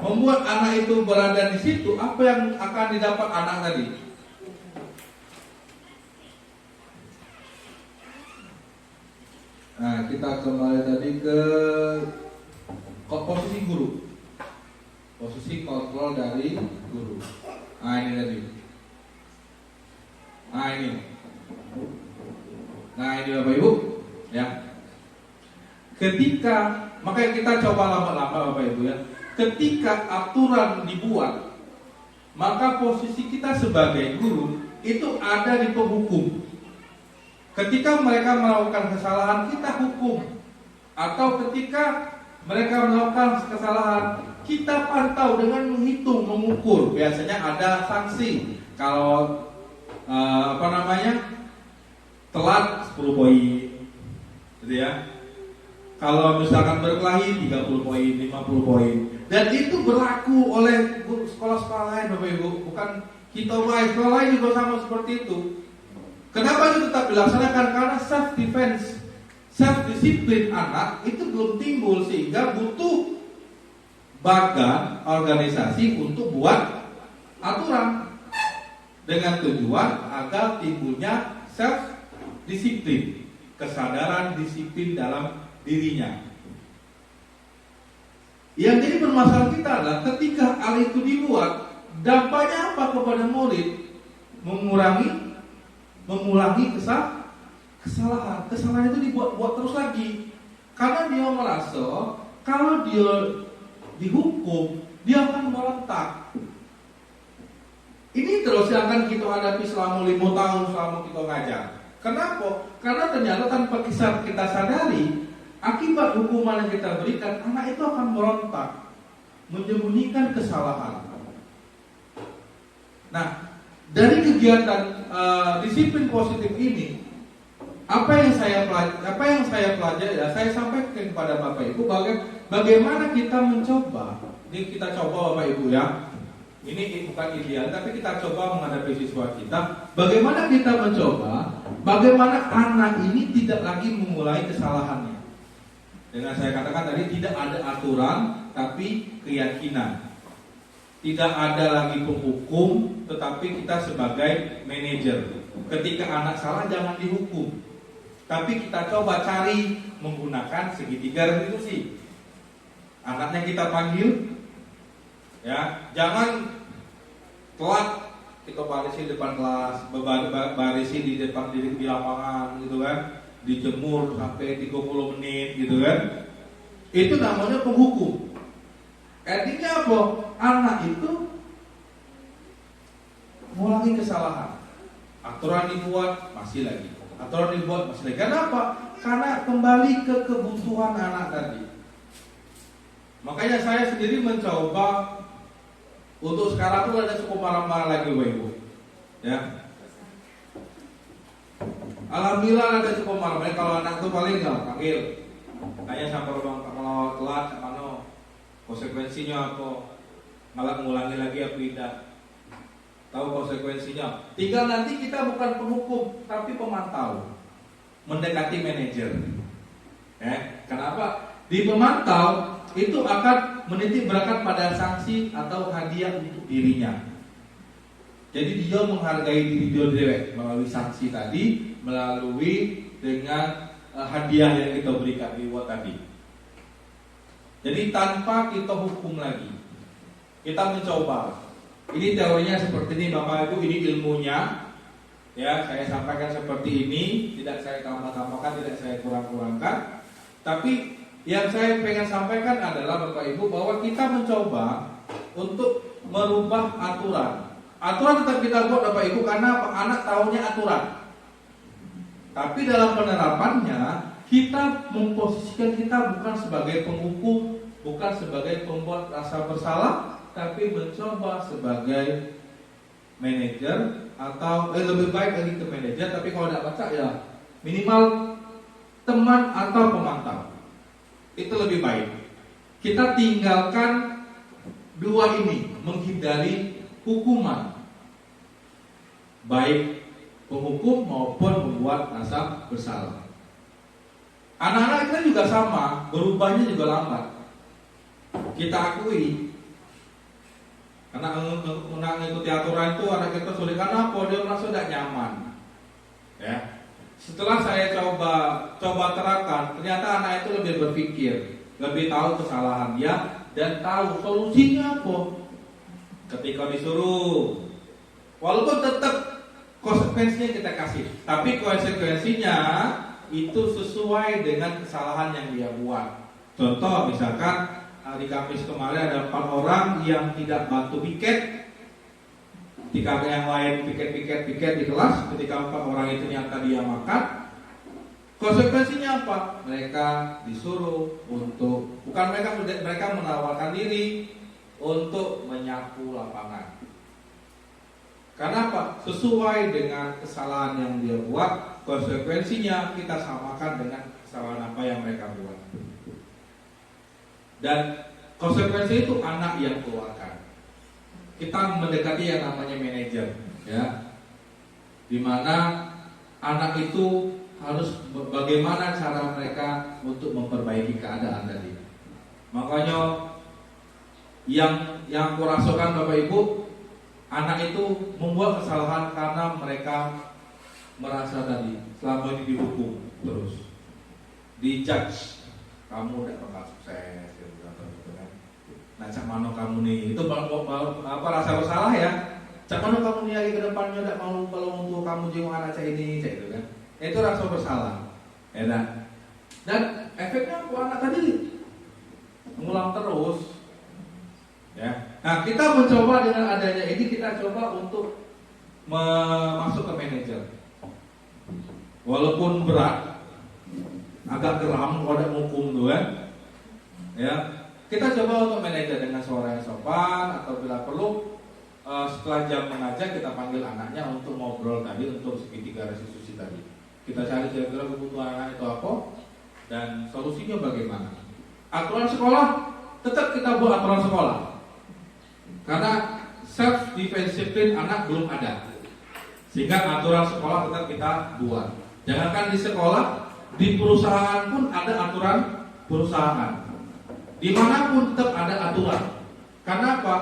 membuat anak itu berada di situ, apa yang akan didapat anak tadi? Nah, kita kembali tadi ke posisi guru, posisi kontrol dari guru. Nah, ini tadi. Nah, ini Bapak Ibu, ya. Makanya kita coba lama-lama Bapak Ibu ya. Ketika aturan dibuat, maka posisi kita sebagai guru itu ada di penghukum. Ketika mereka melakukan kesalahan, kita hukum. Atau ketika mereka melakukan kesalahan, kita pantau dengan menghitung, mengukur. Biasanya ada sanksi. Kalau telat 10 poin, gitu ya. Kalau misalkan berkelahi 30 poin, 50 poin. Dan itu berlaku oleh sekolah-sekolah lain Bapak Ibu. Bukan kita sekolah lain juga sama seperti itu. Kenapa itu tetap dilaksanakan? Karena self defense, self disiplin anak itu belum timbul, sehingga butuh bagan organisasi untuk buat aturan dengan tujuan agar timbulnya self disiplin, kesadaran disiplin dalam dirinya. Yang jadi permasalahan kita adalah ketika hal itu dibuat, dampaknya apa kepada murid? Mengulangi kesalahan. Kesalahan itu dibuat terus lagi. Karena dia merasa kalau dia dihukum, dia akan merontak. Ini terus yang akan kita hadapi selama 5 tahun selama kita ngajar. Kenapa? Karena ternyata tanpa kita sadari, akibat hukuman yang kita berikan, anak itu akan merontak, menyembunyikan kesalahan. Nah, dari kegiatan disiplin positif ini, Apa yang saya pelajari, ya, saya sampaikan kepada Bapak Ibu bagaimana kita mencoba. Ini kita coba Bapak Ibu ya. Ini bukan ideal, tapi kita coba menghadapi siswa kita. Bagaimana kita mencoba, bagaimana anak ini tidak lagi memulai kesalahannya. Dengan saya katakan tadi, tidak ada aturan, tapi keyakinan. Tidak ada lagi penghukum, tetapi kita sebagai manajer. Ketika anak salah jangan dihukum, tapi kita coba cari menggunakan segitiga restitusi. Anaknya kita panggil, ya, jangan telat kita barisi depan kelas, barisi di depan di lapangan gitu kan, dijemur sampai 30 menit gitu kan. Itu namanya penghukum. Artinya apa? Anak itu mengulangi kesalahan. Aturan dibuat masih lagi. Aturan dibuat masih lagi. Kenapa? Karena kembali ke kebutuhan anak tadi. Makanya saya sendiri mencoba untuk sekarang tuh ada cukup marah-marah lagi Bapak Ibu. Ya. Alhamdulillah ada cukup marah-marah. Kalau anak tuh paling enggak panggil. Tanya sampai orang kalau telat mana konsekuensinya apa? Malah ngulangi lagi apa tidak? Tahu konsekuensinya. Tinggal nanti kita bukan penghukum tapi pemantau. Mendekati manajer. Ya, kenapa? Di pemantau itu akan menitik beratkan pada sanksi atau hadiah untuk dirinya. Jadi dia menghargai diri dia dewek melalui sanksi tadi, melalui dengan hadiah yang kita berikan reward tadi. Jadi tanpa kita hukum lagi, kita mencoba. Ini teorinya seperti ini Bapak Ibu, ini ilmunya. Ya, saya sampaikan seperti ini, tidak saya tambah-tambahkan, tidak saya kurang-kurangkan. Tapi yang saya pengen sampaikan adalah Bapak Ibu bahwa kita mencoba untuk merubah aturan. Aturan tetap kita buat Bapak Ibu karena anak tahunya aturan. Tapi dalam penerapannya kita memposisikan kita bukan sebagai penghukum, bukan sebagai pembuat rasa bersalah, tapi mencoba sebagai manajer atau lebih baik lagi ke manajer. Tapi kalau tidak baca ya minimal teman atau pemantau. Itu lebih baik. Kita tinggalkan dua ini, menghindari hukuman, baik penghukum maupun membuat rasa bersalah. Anak-anak kita juga sama, berubahnya juga lambat. Kita akui, karena mengikuti aturan itu anak kita sulit. Karena apa? Dia merasa tidak nyaman. Ya. Setelah saya coba terapkan, ternyata anak itu lebih berpikir, lebih tahu kesalahan dia dan tahu solusinya apa. Ketika disuruh, walaupun tetap konsekuensinya kita kasih, tapi konsekuensinya itu sesuai dengan kesalahan yang dia buat. Contoh misalkan hari Kamis kemarin ada 4 orang yang tidak bantu piket. Ketika yang lain piket di kelas, ketika 4 orang itu ternyata dia makan, konsekuensinya apa? Mereka disuruh untuk, bukan mereka menawarkan diri untuk menyapu lapangan. Karena apa? Sesuai dengan kesalahan yang dia buat, konsekuensinya kita samakan dengan kesalahan apa yang mereka buat. Dan konsekuensi itu anak yang keluarkan. Kita mendekati yang namanya manajer, ya, dimana anak itu harus bagaimana cara mereka untuk memperbaiki keadaan tadi. Makanya yang kurasakan Bapak Ibu, anak itu membuat kesalahan karena mereka merasa tadi selama ini dihukum terus, dijudge, kamu tidak bakal sukses. Nah, cak mano kamu nih, itu apa rasa bersalah ya? Cak mano kamu nih lagi ke depannya tidak mau kalau untuk kamu jenguk anak cak ini, cak itu kan? Itu rasa bersalah, enak. Dan efeknya apa? Anak tadi mengulang terus, ya. Nah, kita mencoba dengan adanya ini, kita coba untuk masuk ke manajer. Walaupun berat, agak geram kalau ada hukum tuh kan, ya. Kita coba untuk manajer dengan suara yang sopan, atau bila perlu setelah jam mengajar kita panggil anaknya untuk ngobrol tadi, untuk segitiga restitusi tadi. Kita cari kira-kira kebutuhan anak itu apa dan solusinya bagaimana. Aturan sekolah tetap kita buat aturan sekolah, karena self disiplin anak belum ada, sehingga aturan sekolah tetap kita buat. Jangankan di sekolah, di perusahaan pun ada aturan perusahaan. Dimanapun tetap ada aturan. Karena apa?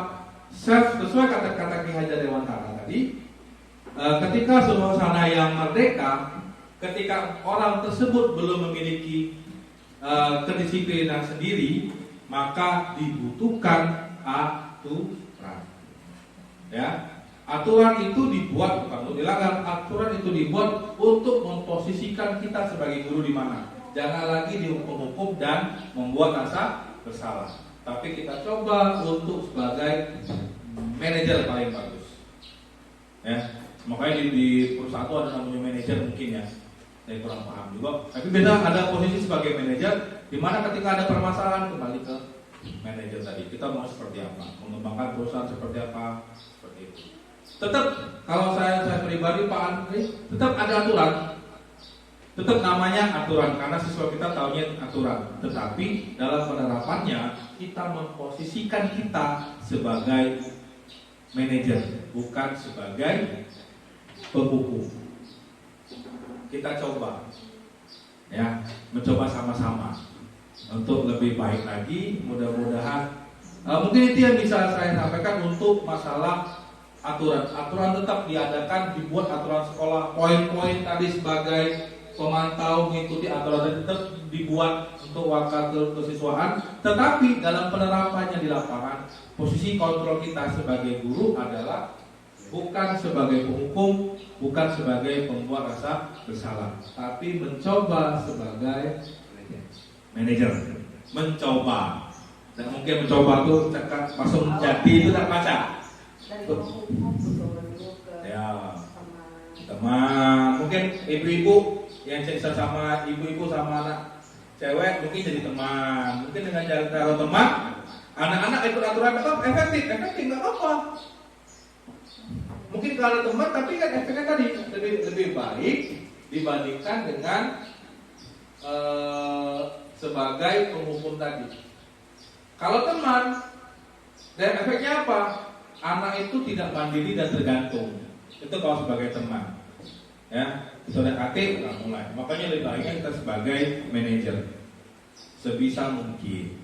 Sesuai kata-kata Ki Hajar Dewantara tadi, ketika suasana yang merdeka, ketika orang tersebut belum memiliki kedisiplinan sendiri, maka dibutuhkan aturan. Ya, aturan itu dibuat bukan untuk dilanggar, aturan itu dibuat untuk memposisikan kita sebagai guru di mana. Jangan lagi dihukum-hukum dan membuat rasa bersalah. Tapi kita coba untuk sebagai manajer paling bagus. Ya, makanya di perusahaan itu ada namanya manajer mungkin ya. Saya kurang paham juga. Tapi beda ada posisi sebagai manajer, di mana ketika ada permasalahan kembali ke manajer tadi. Kita mau seperti apa? Mengembangkan perusahaan seperti apa? Seperti itu. Tetap kalau saya pribadi Pak Andri, tetap ada aturan. Tetap namanya aturan karena siswa kita tahunya aturan. Tetapi dalam penerapannya kita memposisikan kita sebagai manajer, bukan sebagai penghukum. Kita coba, ya, mencoba sama-sama untuk lebih baik lagi. Mudah-mudahan mungkin itu yang bisa saya sampaikan untuk masalah aturan. Aturan tetap diadakan, dibuat aturan sekolah. Poin-poin tadi sebagai pemantau mengikuti aturan tetap dibuat untuk wakil kesiswaan. Tetapi dalam penerapannya di lapangan, posisi kontrol kita sebagai guru adalah bukan sebagai penghukum, bukan sebagai pembuat rasa bersalah, tapi mencoba sebagai manajer. Mencoba. Dan mungkin mencoba tuh cekak langsung jadi itu tak baca. Dari penghukum mencoba dulu ke Ya, teman. Mungkin ibu-ibu yang cerita sama ibu-ibu sama anak cewek mungkin jadi teman. Mungkin dengan cara teman, anak-anak ikut aturan tetap efektif nggak apa-apa. Mungkin kalau teman, tapi kan efeknya tadi lebih baik dibandingkan dengan sebagai penghukum tadi. Kalau teman, dan efeknya apa? Anak itu tidak mandiri dan tergantung. Itu kalau sebagai teman. Ya, sudah aktif, kita mulai. Makanya lebih baiknya kita sebagai manajer sebisa mungkin.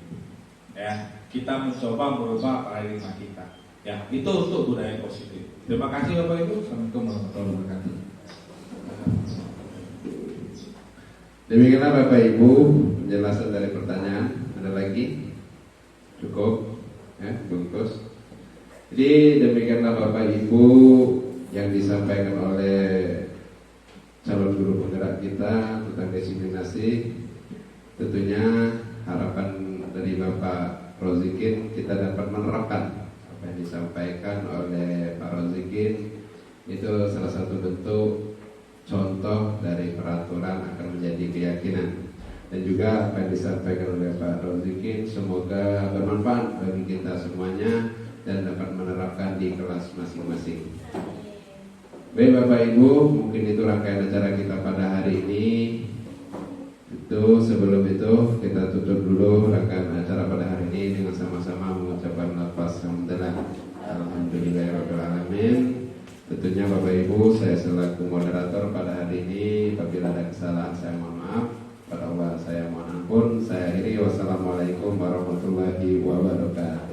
Ya, kita mencoba merubah paradigma kita. Ya, itu untuk budaya positif. Terima kasih Bapak Ibu. Assalamualaikum warahmatullahi wabarakatuh. Demikianlah Bapak Ibu penjelasan dari pertanyaan. Ada lagi? Cukup? Ya, bungkus. Jadi demikianlah Bapak Ibu yang disampaikan oleh calon guru penggerak kita tentang disiplinasi. Tentunya harapan dari Bapak Rozikin kita dapat menerapkan apa yang disampaikan oleh Pak Rozikin. Itu salah satu bentuk contoh dari peraturan akan menjadi keyakinan. Dan juga apa yang disampaikan oleh Pak Rozikin semoga bermanfaat bagi kita semuanya dan dapat menerapkan di kelas masing-masing. Baik Bapak Ibu, mungkin itu rangkaian acara kita pada hari ini. Sebelum itu kita tutup dulu rangkaian acara pada hari ini dengan sama-sama mengucapkan lafaz hamdalah alhamdulillahirabbil alamin. Tentunya Bapak Ibu, saya selaku moderator pada hari ini, apabila ada kesalahan saya mohon maaf. Pada Allah saya mohon ampun. Saya akhiri, wassalamualaikum warahmatullahi wabarakatuh.